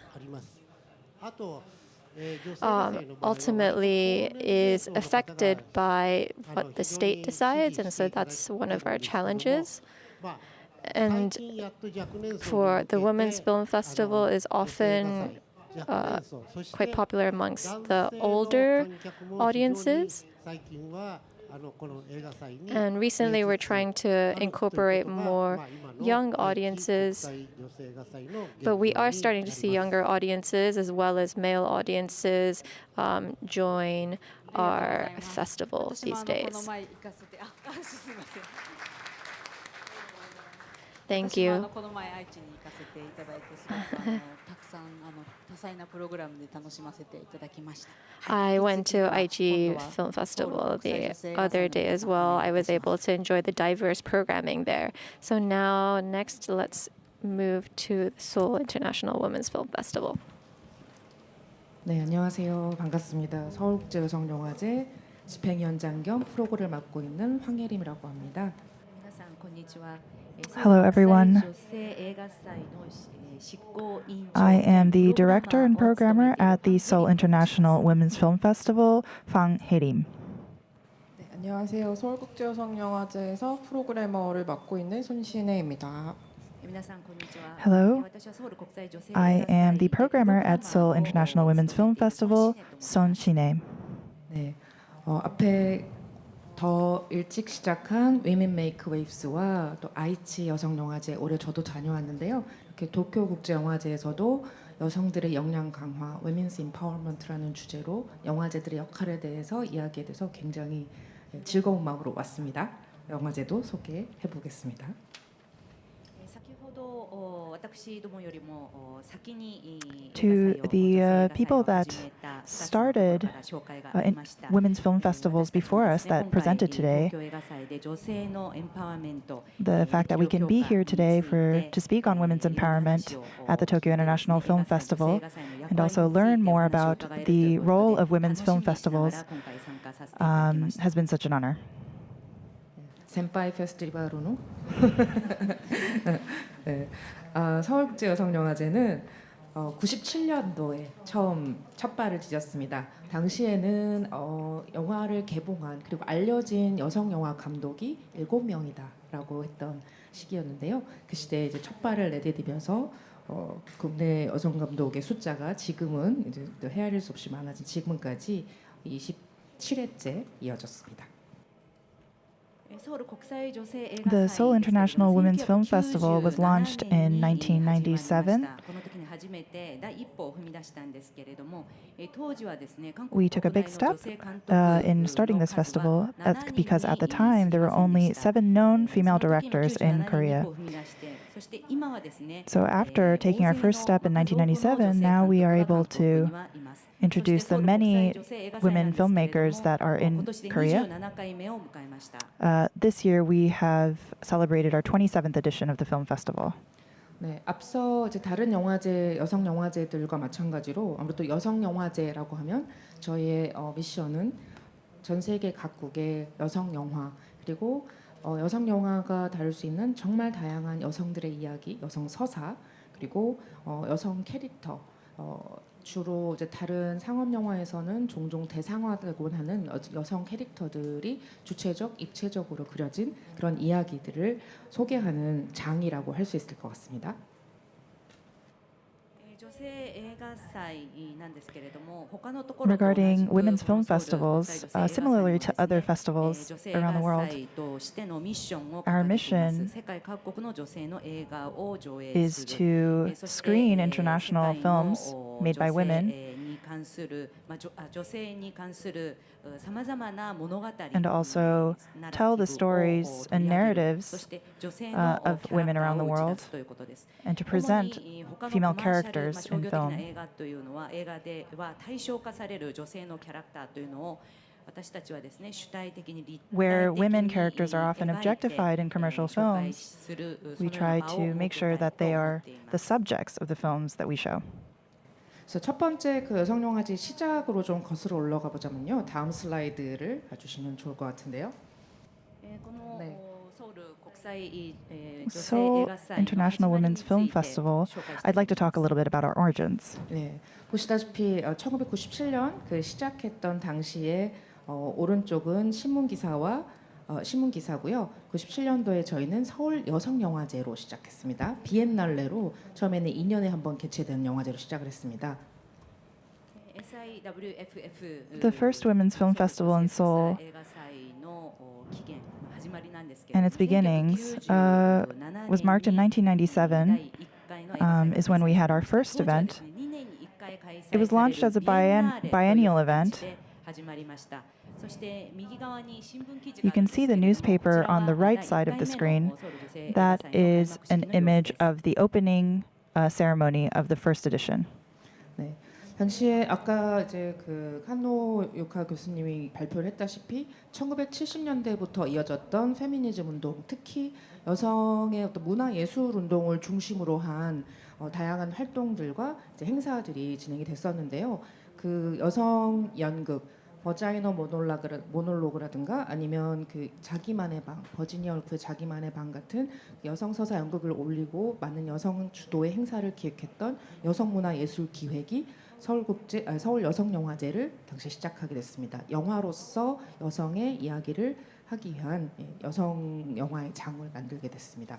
S5: ultimately is affected by what the state decides, and so that's one of our challenges. And for the Women's Film Festival is often quite popular amongst the older audiences. And recently we're trying to incorporate more young audiences, but we are starting to see younger audiences as well as male audiences join our festival these days. Thank you. I went to Aichi Film Festival the other day as well. I was able to enjoy the diverse programming there. So now, next, let's move to the Seoul International Women's Film Festival.
S8: 네, 안녕하세요. 반갑습니다. 서울국제여성영화제 집행위원장 겸 프로그램을 맡고 있는 황예림이라고 합니다.
S1: Hello, everyone. I am the director and programmer at the Seoul International Women's Film Festival, Hei-rim.
S8: 네, 안녕하세요. 서울국제여성영화제에서 프로그래머를 맡고 있는 손신혜입니다.
S1: Hello, I am the programmer at Seoul International Women's Film Festival, Sinae.
S8: 네, 앞에 더 일찍 시작한 Women Make Waves와 또 아이치 여성영화제 올해 저도 다녀왔는데요. 이렇게 도쿄 국제영화제에서도 여성들의 역량 강화, Women's Empowerment라는 주제로 영화제들의 역할에 대해서 이야기에 대해서 굉장히 즐거운 마음으로 왔습니다. 영화제도 소개해 보겠습니다.
S1: to the people that started women's film festivals before us that presented today. The fact that we can be here today to speak on women's empowerment at the Tokyo International Film Festival and also learn more about the role of women's film festivals has been such an honor.
S8: 센파이 페스티벌로 네. 서울국제여성영화제는 97년도에 처음 첫 발을 디뎠습니다. 당시에는 영화를 개봉한 그리고 알려진 여성 영화 감독이 7명이다라고 했던 시기였는데요. 그 시대에 이제 첫 발을 내디디면서 국내 여성 감독의 숫자가 지금은 이제 헤아릴 수 없이 많아진 지금까지 27회째 이어졌습니다.
S1: The Seoul International Women's Film Festival was launched in 1997. We took a big step in starting this festival because at the time there were only 7 known female directors in Korea. So after taking our first step in 1997, now we are able to introduce the many women filmmakers that are in Korea. This year we have celebrated our 27th edition of the film festival.
S8: 네, 앞서 이제 다른 영화제, 여성 영화제들과 마찬가지로 아무래도 여성 영화제라고 하면 저희의 미션은 전 세계 각국의 여성 영화 그리고 여성 영화가 다룰 수 있는 정말 다양한 여성들의 이야기, 여성 서사 그리고 여성 캐릭터 주로 이제 다른 상업 영화에서는 종종 대상화되곤 하는 여성 캐릭터들이 주체적, 입체적으로 그려진 그런 이야기들을 소개하는 장이라고 할 수 있을 것 같습니다.
S1: Regarding women's film festivals, similarly to other festivals around the world, our mission is to screen international films made by women and also tell the stories and narratives of women around the world and to present female characters in film. Where women characters are often objectified in commercial films, we try to make sure that they are the subjects of the films that we show.
S8: 그래서 첫 번째 그 여성 영화제 시작으로 좀 거슬러 올라가 보자면요. 다음 슬라이드를 봐주시면 좋을 것 같은데요. 네.
S1: Seoul International Women's Film Festival, I'd like to talk a little bit about our origins.
S8: 네. 보시다시피 1997년 그 시작했던 당시에 오른쪽은 신문 기사고요. 97년도에 저희는 서울 여성 영화제로 시작했습니다. 비엔날레로 처음에는 2년에 한 번 개최되는 영화제로 시작을 했습니다.
S1: The first women's film festival in Seoul and its beginnings was marked in 1997, is when we had our first event. It was launched as a biennial event. You can see the newspaper on the right side of the screen. That is an image of the opening ceremony of the first edition.
S8: 네. 당시에 아까 이제 그 칸노 유카 교수님이 발표를 했다시피 1970년대부터 이어졌던 페미니즘 운동, 특히 여성의 어떤 문화 예술 운동을 중심으로 한 다양한 활동들과 이제 행사들이 진행이 됐었는데요. 그 여성 연극 버자이너 모놀로그라든가 아니면 그 자기만의 방, 버지니아 울프의 자기만의 방 같은 여성 서사 연극을 올리고 많은 여성 주도의 행사를 기획했던 여성문화예술기획이 서울 여성영화제를 당시 시작하게 됐습니다. 영화로서 여성의 이야기를 하기 위한 여성 영화의 장을 만들게 됐습니다.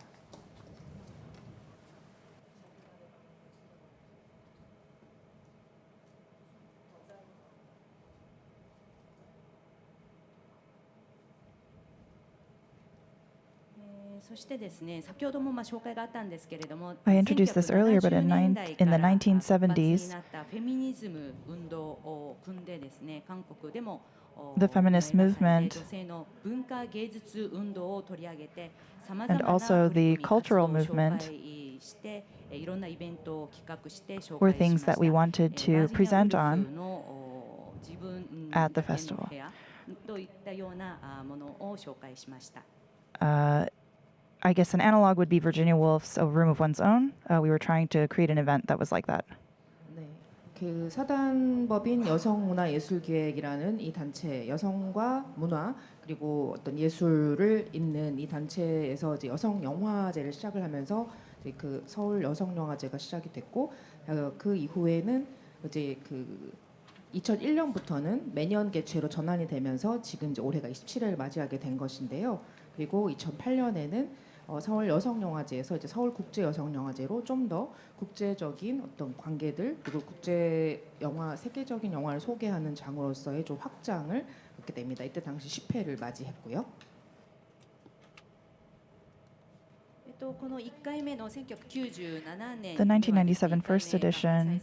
S1: I introduced this earlier, but in the 1970s, the feminist movement and also the cultural movement were things that we wanted to present on at the festival. I guess an analog would be Virginia Woolf's A Room of One's Own. We were trying to create an event that was like that.
S8: 그 사단법인 여성문화예술기획이라는 이 단체, 여성과 문화 그리고 어떤 예술을 잇는 이 단체에서 이제 여성 영화제를 시작을 하면서 이제 그 서울 여성 영화제가 시작이 됐고, 그 이후에는 이제 그 2001년부터는 매년 개최로 전환이 되면서 지금 이제 올해가 27회를 맞이하게 된 것인데요. 그리고 2008년에는 서울 여성영화제에서 이제 서울 국제 여성영화제로 좀 더 국제적인 어떤 관계들 그리고 국제 영화 세계적인 영화를 소개하는 장으로서의 좀 확장을 얻게 됩니다. 이때 당시 10회를 맞이했고요.
S1: The 1997 first edition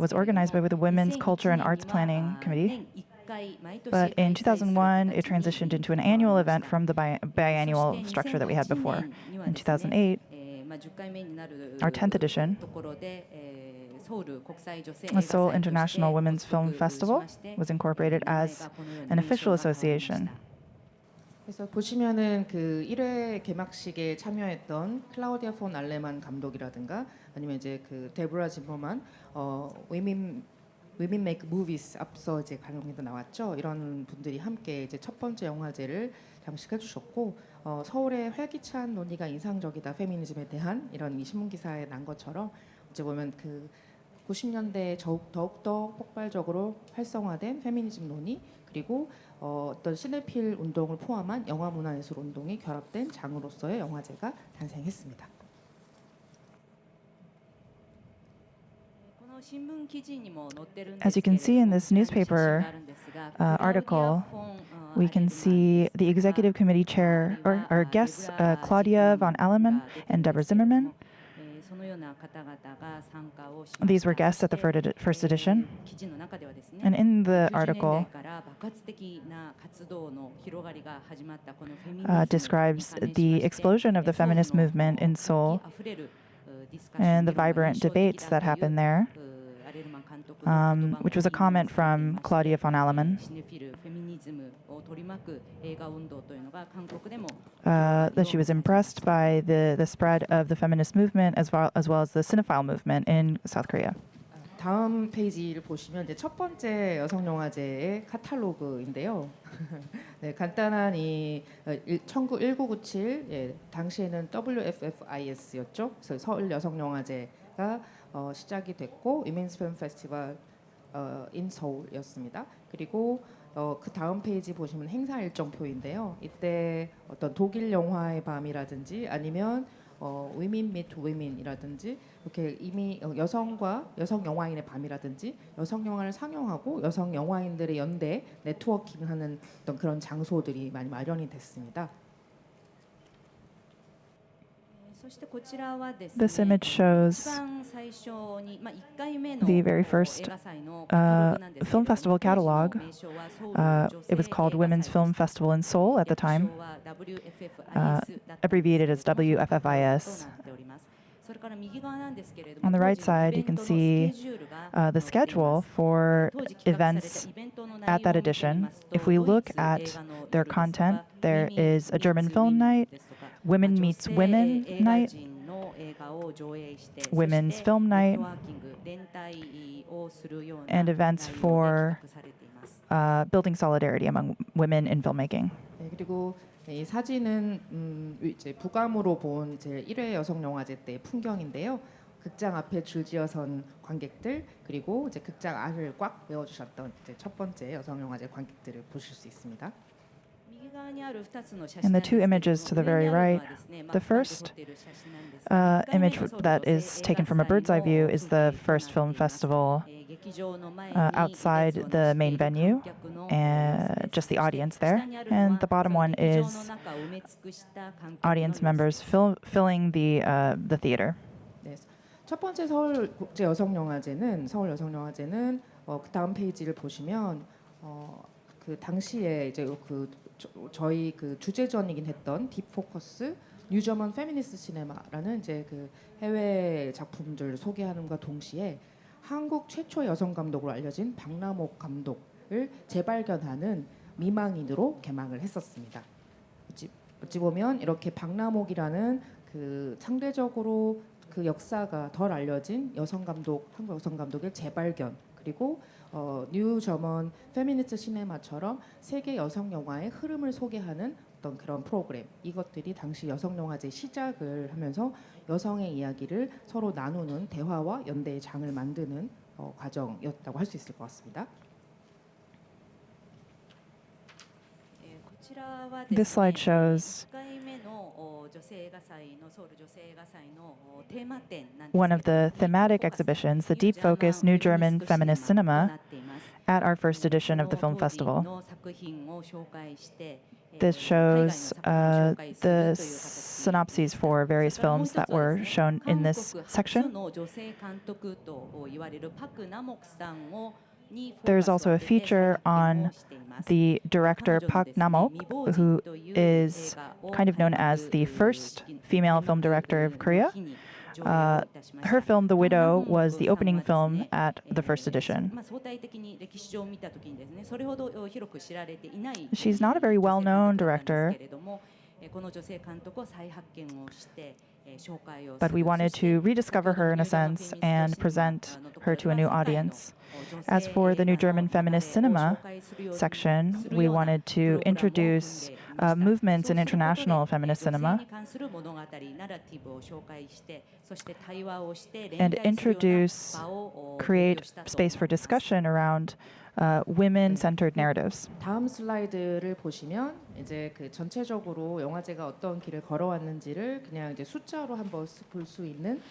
S1: was organized by the Women's Culture and Arts Planning Committee. But in 2001, it transitioned into an annual event from the biannual structure that we had before. In 2008, our 10th edition, the Seoul International Women's Film Festival was incorporated as an official association.
S8: 그래서 보시면은 그 1회 개막식에 참여했던 클라우디아 폰 알레만 감독이라든가 아니면 이제 그 데보라 짐퍼만 Women Make Movies 앞서 이제 강연에도 나왔죠. 이런 분들이 함께 이제 첫 번째 영화제를 장식해 주셨고 서울의 활기찬 논의가 인상적이다 페미니즘에 대한 이런 이 신문 기사에 난 것처럼 어찌 보면 그 90년대에 더욱더 폭발적으로 활성화된 페미니즘 논의 그리고 어떤 시네필 운동을 포함한 영화 문화예술 운동이 결합된 장으로서의 영화제가 탄생했습니다.
S1: As you can see in this newspaper article, we can see the executive committee chair, or our guests, Claudia von Allemann and Deborah Zimmerman. These were guests at the first edition. And in the article, describes the explosion of the feminist movement in Seoul and the vibrant debates that happened there, which was a comment from Claudia von Allemann, that she was impressed by the spread of the feminist movement as well as the cinephile movement in South Korea.
S8: 다음 페이지를 보시면 이제 첫 번째 여성 영화제의 카탈로그인데요. 네, 간단한 이 1997 예, 당시에는 WFFIS였죠. 그래서 서울 여성 영화제가 시작이 됐고 Women's Film Festival in Seoul이었습니다. 그리고 그 다음 페이지 보시면 행사 일정표인데요. 이때 어떤 독일 영화의 밤이라든지 아니면 Women Meet Women이라든지 이렇게 이미 여성과 여성 영화인의 밤이라든지 여성 영화를 상영하고 여성 영화인들의 연대 네트워킹하는 어떤 그런 장소들이 많이 마련이 됐습니다.
S1: This image shows the very first film festival catalog. It was called Women's Film Festival in Seoul at the time, abbreviated as WFFIS. On the right side, you can see the schedule for events at that edition. If we look at their content, there is a German film night, Women Meets Women night, Women's Film Night, and events for building solidarity among women in filmmaking.
S8: 네, 그리고 이 사진은 이제 부감으로 본 제 1회 여성 영화제 때 풍경인데요. 극장 앞에 줄지어선 관객들 그리고 이제 극장 안을 꽉 메워주셨던 이제 첫 번째 여성 영화제 관객들을 보실 수 있습니다.
S1: And the two images to the very right, the first image that is taken from a bird's eye view is the first film festival outside the main venue, and just the audience there. And the bottom one is audience members filling the theater.
S8: 네, 첫 번째 서울 국제 여성 영화제는 그 다음 페이지를 보시면 그 당시에 이제 저희 그 주제전이긴 했던 딥 포커스 뉴저먼 페미니스트 시네마라는 이제 그 해외 작품들 소개하는과 동시에 한국 최초 여성 감독으로 알려진 박남옥 감독을 재발견하는 미망인으로 개막을 했었습니다. 어찌 보면 이렇게 박남옥이라는 그 상대적으로 그 역사가 덜 알려진 한국 여성 감독의 재발견, 그리고 뉴 저먼 페미니스트 시네마처럼 세계 여성 영화의 흐름을 소개하는 어떤 그런 프로그램, 이것들이 당시 여성 영화제 시작을 하면서 여성의 이야기를 서로 나누는 대화와 연대의 장을 만드는 과정이었다고 할 수 있을 것 같습니다.
S1: This slide shows one of the thematic exhibitions, the Deep Focus New German Feminist Cinema, at our first edition of the film festival. This shows the synopses for various films that were shown in this section. There's also a feature on the director Park Namok, who is kind of known as the first female film director of Korea. Her film, The Widow, was the opening film at the first edition. She's not a very well-known director, but we wanted to rediscover her in a sense and present her to a new audience. As for the New German Feminist Cinema section, we wanted to introduce movements in international feminist cinema and create space for discussion around women-centered narratives.
S8: 다음 슬라이드를 보시면 이제 그 전체적으로 영화제가 어떤 길을 걸어왔는지를 그냥 이제 숫자로 한번 볼 수 있는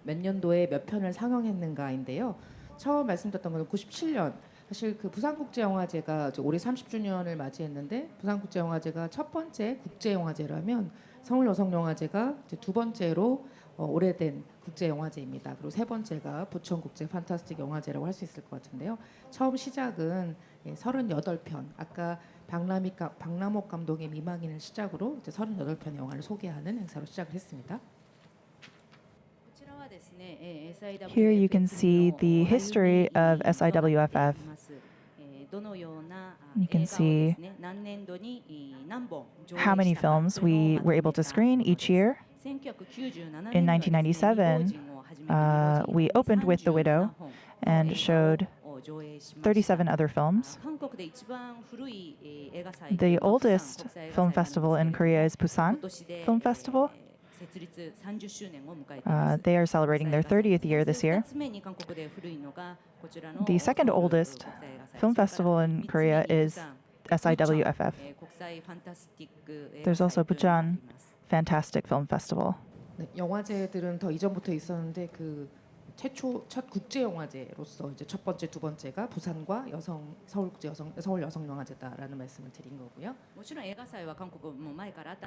S8: 몇 년도에 몇 편을 상영했는가인데요. 처음 말씀드렸던 건 97년. 사실 그 부산국제영화제가 올해 30주년을 맞이했는데 부산국제영화제가 첫 번째 국제영화제라면 서울여성영화제가 이제 두 번째로 오래된 국제영화제입니다. 그리고 세 번째가 부천국제 판타스틱 영화제라고 할 수 있을 것 같은데요. 처음 시작은 38편, 아까 박남옥 감독의 미망인을 시작으로 이제 38편의 영화를 소개하는 행사로 시작을 했습니다.
S1: Here you can see the history of SIWFF. You can see how many films we were able to screen each year. In 1997, we opened with The Widow and showed 37 other films. The oldest film festival in Korea is Busan Film Festival. They are celebrating their 30th year this year. The second oldest film festival in Korea is SIWFF. There's also Busan Fantastic Film Festival.
S8: 네, 영화제들은 더 이전부터 있었는데 그 첫 국제 영화제로서 이제 첫 번째, 두 번째가 부산과 서울 여성 영화제다라는 말씀을 드린 거고요.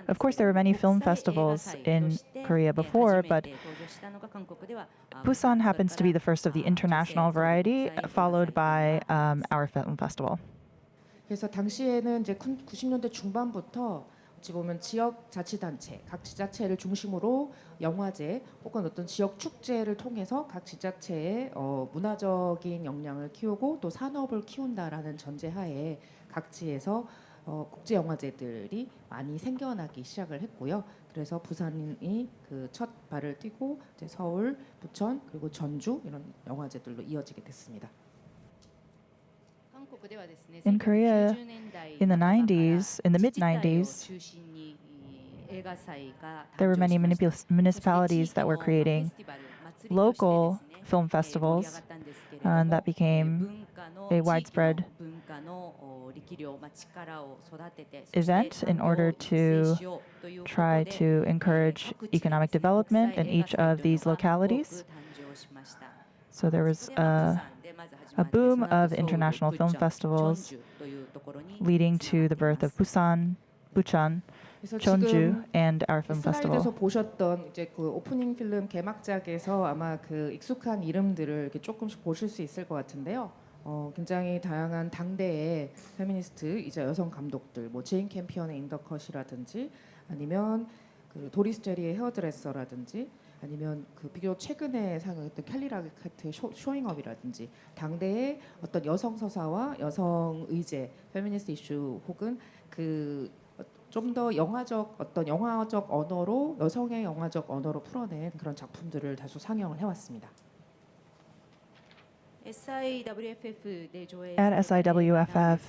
S1: Of course, there were many film festivals in Korea before, but Busan happens to be the first of the international variety, followed by our film festival.
S8: 그래서 당시에는 이제 90년대 중반부터 어찌 보면 지역 자치단체, 각 지자체를 중심으로 영화제 혹은 어떤 지역 축제를 통해서 각 지자체의 문화적인 역량을 키우고 또 산업을 키운다라는 전제하에 각지에서 국제 영화제들이 많이 생겨나기 시작을 했고요. 그래서 부산이 그 첫 발을 띄고 이제 서울, 부천 그리고 전주 이런 영화제들로 이어지게 됐습니다.
S1: In Korea, in the mid-90s, there were many municipalities that were creating local film festivals, and that became a widespread event in order to try to encourage economic development in each of these localities. So there was a boom of international film festivals leading to the birth of Busan,
S8: 그래서
S1: Junju
S8: 지금
S1: and our film
S8: 슬라이드에서
S1: festival.
S8: 보셨던 이제 그 오프닝 필름 개막작에서 아마 그 익숙한 이름들을 이렇게 조금씩 보실 수 있을 것 같은데요. 굉장히 다양한 당대의 페미니스트 이제 여성 감독들, 뭐 제인 캠피언의 인더컷이라든지 아니면 그 도리스 제리의 헤어드레서라든지 아니면 그 비교적 최근에 상영했던 켈리 라게카트의 쇼잉업이라든지 당대의 어떤 여성 서사와 여성 의제, 페미니스트 이슈 혹은 그 좀 더 영화적 어떤 영화적 언어로 여성의 영화적 언어로 풀어낸 그런 작품들을 다수 상영을 해왔습니다.
S1: At SIWFF,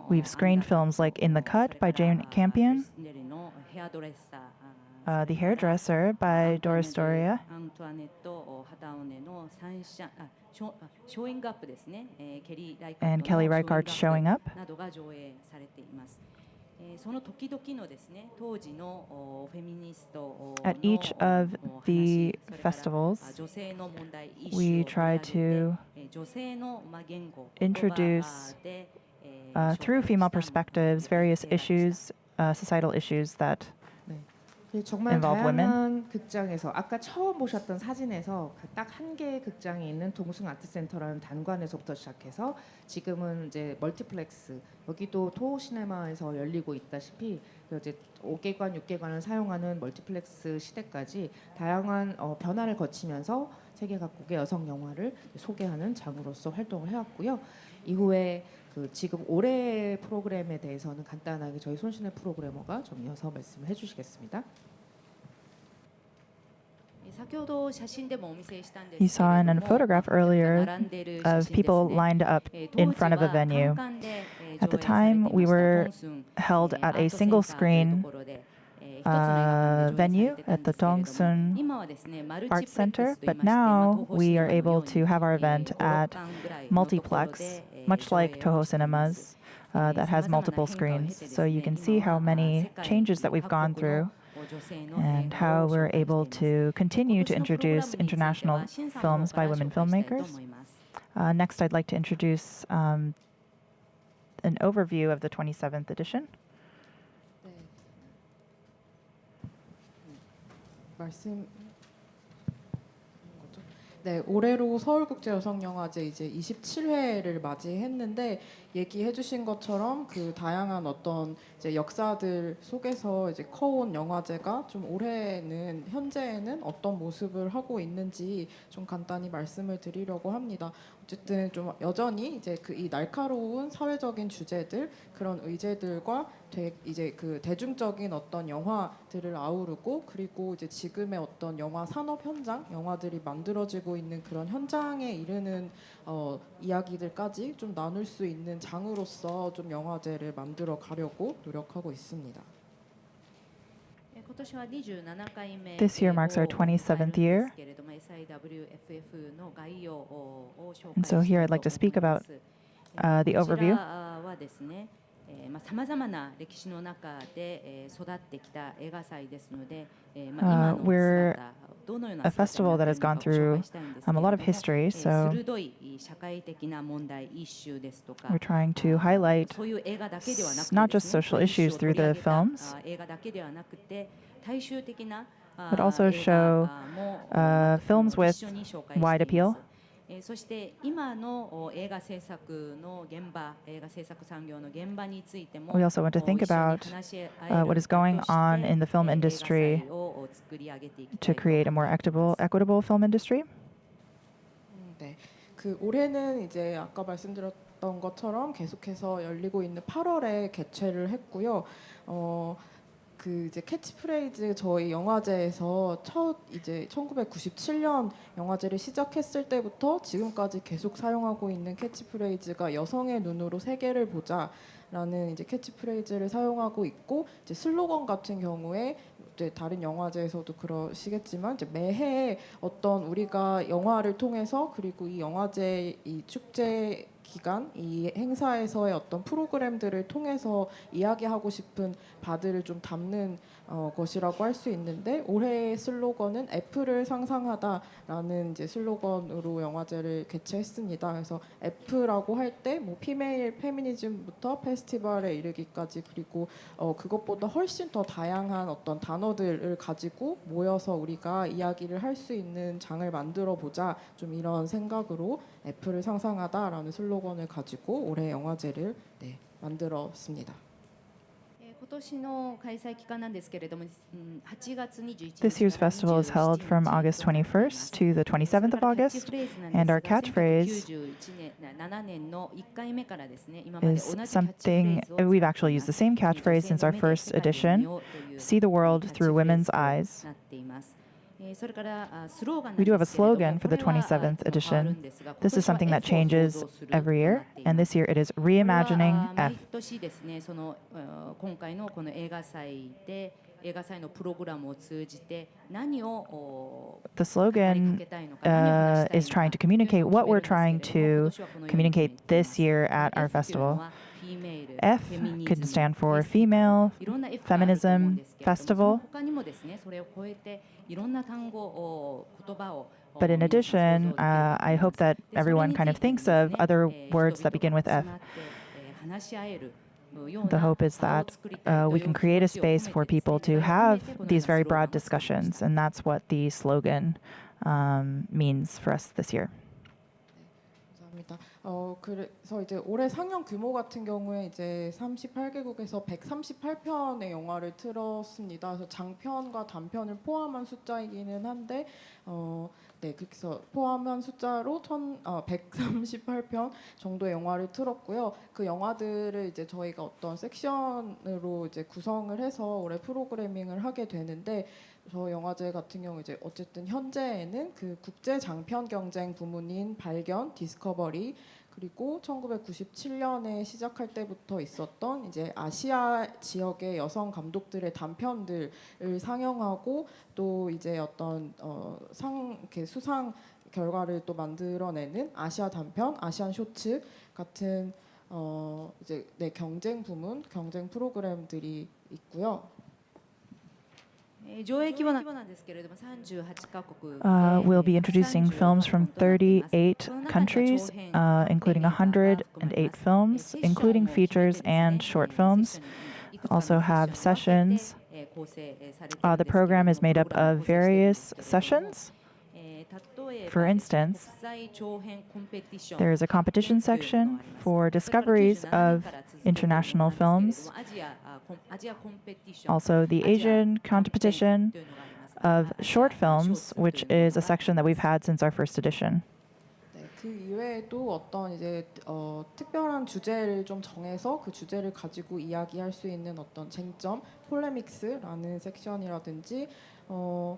S1: we've screened films like In the Cut by Jane Campion, The Hairdresser by Doris Doria, and Kelly Reichardt's Showing Up. At each of the festivals, we try to introduce, through female perspectives, various issues, societal issues that
S8: 정말
S1: involve women.
S8: 다양한 극장에서 아까 처음 보셨던 사진에서 딱 한 개의 극장에 있는 동숭 아트센터라는 단관에서부터 시작해서 지금은 이제 멀티플렉스 여기도 토호 시네마에서 열리고 있다시피 이제 5개관, 6개관을 사용하는 멀티플렉스 시대까지 다양한 변화를 거치면서 세계 각국의 여성 영화를 소개하는 장으로서 활동을 해왔고요. 이후에 그 지금 올해 프로그램에 대해서는 간단하게 저희 손신의 프로그래머가 좀 이어서 말씀을 해주시겠습니다.
S1: You saw in a photograph earlier of people lined up in front of a venue. At the time, we were held at a single screen venue at the Dongsun Art Center, but now we are able to have our event at multiplex, much like Toho Cinemas, that has multiple screens. So you can see how many changes that we've gone through and how we're able to continue to introduce international films by women filmmakers. Next, I'd like to introduce an overview of the 27th edition.
S9: 네, 올해로 서울국제여성영화제 이제 27회를 맞이했는데 얘기해주신 것처럼 그 다양한 어떤 이제 역사들 속에서 이제 커온 영화제가 좀 올해는 현재에는 어떤 모습을 하고 있는지 좀 간단히 말씀을 드리려고 합니다. 어쨌든 좀 여전히 이제 그 이 날카로운 사회적인 주제들 그런 의제들과 이제 그 대중적인 어떤 영화들을 아우르고 그리고 이제 지금의 어떤 영화 산업 현장 영화들이 만들어지고 있는 그런 현장에 이르는 이야기들까지 좀 나눌 수 있는 장으로서 좀 영화제를 만들어 가려고 노력하고 있습니다.
S1: This year marks our 27th year. And so here I'd like to speak about the overview. We're a festival that has gone through a lot of history, so we're trying to highlight not just social issues through the films, but also show films with wide appeal. We also want to think about what is going on in the film industry to create a more equitable film industry.
S9: 네, 그 올해는 이제 아까 말씀드렸던 것처럼 계속해서 열리고 있는 8월에 개최를 했고요. 그 이제 캐치프레이즈 저희 영화제에서 첫 이제 1997년 영화제를 시작했을 때부터 지금까지 계속 사용하고 있는 캐치프레이즈가 여성의 눈으로 세계를 보자라는 이제 캐치프레이즈를 사용하고 있고 이제 슬로건 같은 경우에 이제 다른 영화제에서도 그러시겠지만 이제 매해 어떤 우리가 영화를 통해서 그리고 이 영화제 이 축제 기간 이 행사에서의 어떤 프로그램들을 통해서 이야기하고 싶은 바들을 좀 담는 것이라고 할 수 있는데 올해의 슬로건은 F를 상상하다라는 이제 슬로건으로 영화제를 개최했습니다. 그래서 F라고 할 때 뭐 피메일 페미니즘부터 페스티벌에 이르기까지 그리고 그것보다 훨씬 더 다양한 어떤 단어들을 가지고 모여서 우리가 이야기를 할 수 있는 장을 만들어 보자 좀 이런 생각으로 F를 상상하다라는 슬로건을 가지고 올해 영화제를 만들었습니다.
S1: This year's festival is held from August 21st to the 27th of August, and our catchphrase is something we've actually used the same catchphrase since our first edition: "See the world through women's eyes." We do have a slogan for the 27th edition. This is something that changes every year, and this year it is reimagining F. The slogan is trying to communicate what we're trying to communicate this year at our festival. F could stand for Female Feminism Festival. But in addition, I hope that everyone kind of thinks of other words that begin with F. The hope is that we can create a space for people to have these very broad discussions, and that's what the slogan means for us this year.
S9: 그래서 이제 올해 상영 규모 같은 경우에 이제 38개국에서 138편의 영화를 틀었습니다. 그래서 장편과 단편을 포함한 숫자이기는 한데, 그래서 포함한 숫자로 138편 정도의 영화를 틀었고요. 그 영화들을 이제 저희가 어떤 섹션으로 이제 구성을 해서 올해 프로그래밍을 하게 되는데. 저 영화제 같은 경우 이제 어쨌든 현재에는 그 국제 장편 경쟁 부문인 발견, 디스커버리 그리고 1997년에 시작할 때부터 있었던 이제 아시아 지역의 여성 감독들의 단편들을 상영하고 또 이제 어떤 수상 결과를 또 만들어내는 아시아 단편, 아시안 쇼츠 같은 이제 경쟁 부문, 경쟁 프로그램들이 있고요.
S1: We'll be introducing films from 38 countries, including 108 films, including features and short films. Also have sessions. The program is made up of various sessions. For instance, there is a competition section for discoveries of international films. Also, the Asian competition of short films, which is a section that we've had since our first edition.
S9: 그 이외에도 어떤 이제 특별한 주제를 좀 정해서 그 주제를 가지고 이야기할 수 있는 어떤 쟁점, 폴레믹스라는 섹션이라든지 그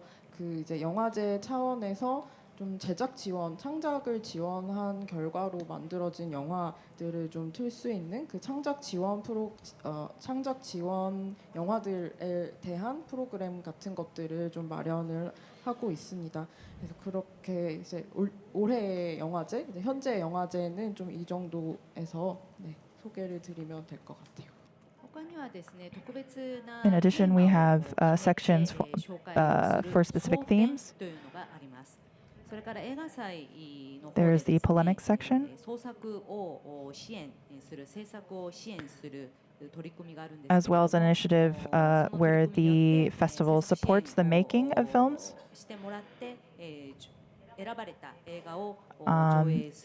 S9: 이제 영화제 차원에서 좀 제작 지원, 창작을 지원한 결과로 만들어진 영화들을 좀 틀 수 있는 그 창작 지원 영화들에 대한 프로그램 같은 것들을 좀 마련을 하고 있습니다. 그래서 그렇게 이제 올해의 영화제, 현재 영화제는 좀 이 정도에서 소개를 드리면 될 것 같아요.
S1: In addition, we have sections for specific themes. There is the polemic section, as well as an initiative where the festival supports the making of films.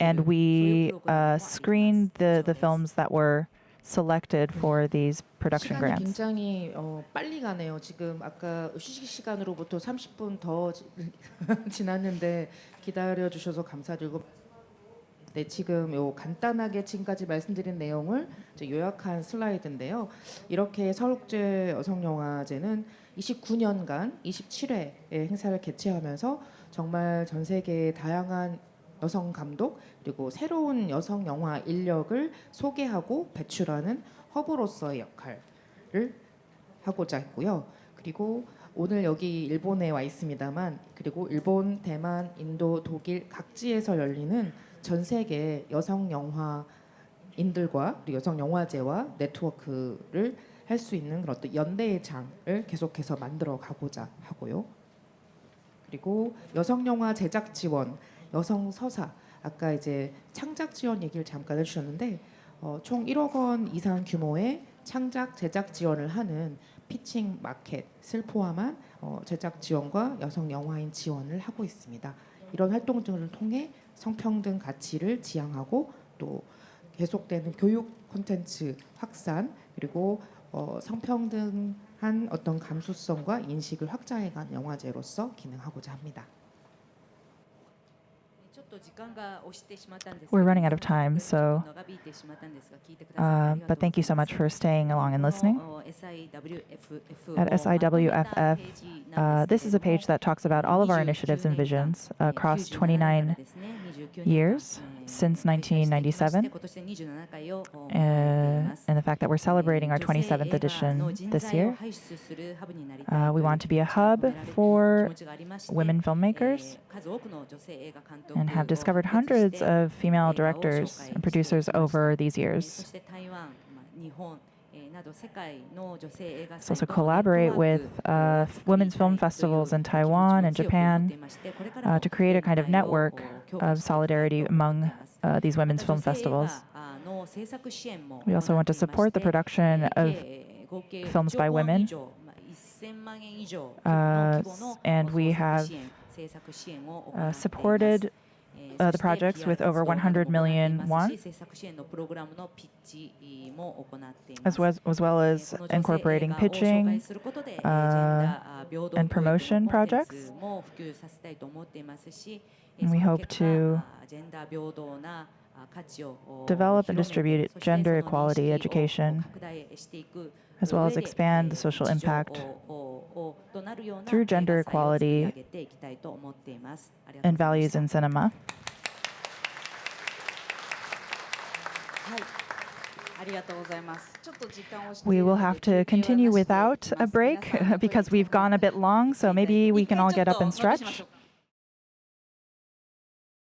S1: And we screen the films that were selected for these production
S8: 시간이
S1: grants.
S8: 굉장히 빨리 가네요. 지금 아까 휴식 시간으로부터 30분 더 지났는데 기다려 주셔서 감사드리고 지금 요 간단하게 지금까지 말씀드린 내용을 이제 요약한 슬라이드인데요. 이렇게 서울국제 여성영화제는 29년간 27회의 행사를 개최하면서 정말 전 세계의 다양한 여성 감독 그리고 새로운 여성 영화 인력을 소개하고 배출하는 허브로서의 역할을 하고자 했고요. 그리고 오늘 여기 일본에 와 있습니다만 그리고 일본, 대만, 인도, 독일 각지에서 열리는 전 세계 여성 영화 인들과 우리 여성 영화제와 네트워크를 할 수 있는 그런 어떤 연대의 장을 계속해서 만들어 가고자 하고요. 그리고 여성 영화 제작 지원, 여성 서사, 아까 이제 창작 지원 얘기를 잠깐 해주셨는데 총 1억 원 이상 규모의 창작 제작 지원을 하는 피칭 마켓을 포함한 제작 지원과 여성 영화인 지원을 하고 있습니다. 이런 활동들을 통해 성평등 가치를 지향하고 또 계속되는 교육 콘텐츠 확산 그리고 성평등한 어떤 감수성과 인식을 확장해가는 영화제로서 기능하고자 합니다.
S1: We're running out of time, so but thank you so much for staying along and listening. At SIWFF, this is a page that talks about all of our initiatives and visions across 29 years since 1997, and the fact that we're celebrating our 27th edition this year. We want to be a hub for women filmmakers and have discovered hundreds of female directors and producers over these years. Let's also collaborate with women's film festivals in Taiwan and Japan to create a kind of network of solidarity among these women's film festivals. We also want to support the production of films by women, and we have supported the projects with over 100 million won, as well as incorporating pitching and promotion projects. And we hope to develop and distribute gender equality education, as well as expand the social impact through gender equality and values in cinema. We will have to continue without a break because we've gone a bit long, so maybe we can all get up and stretch.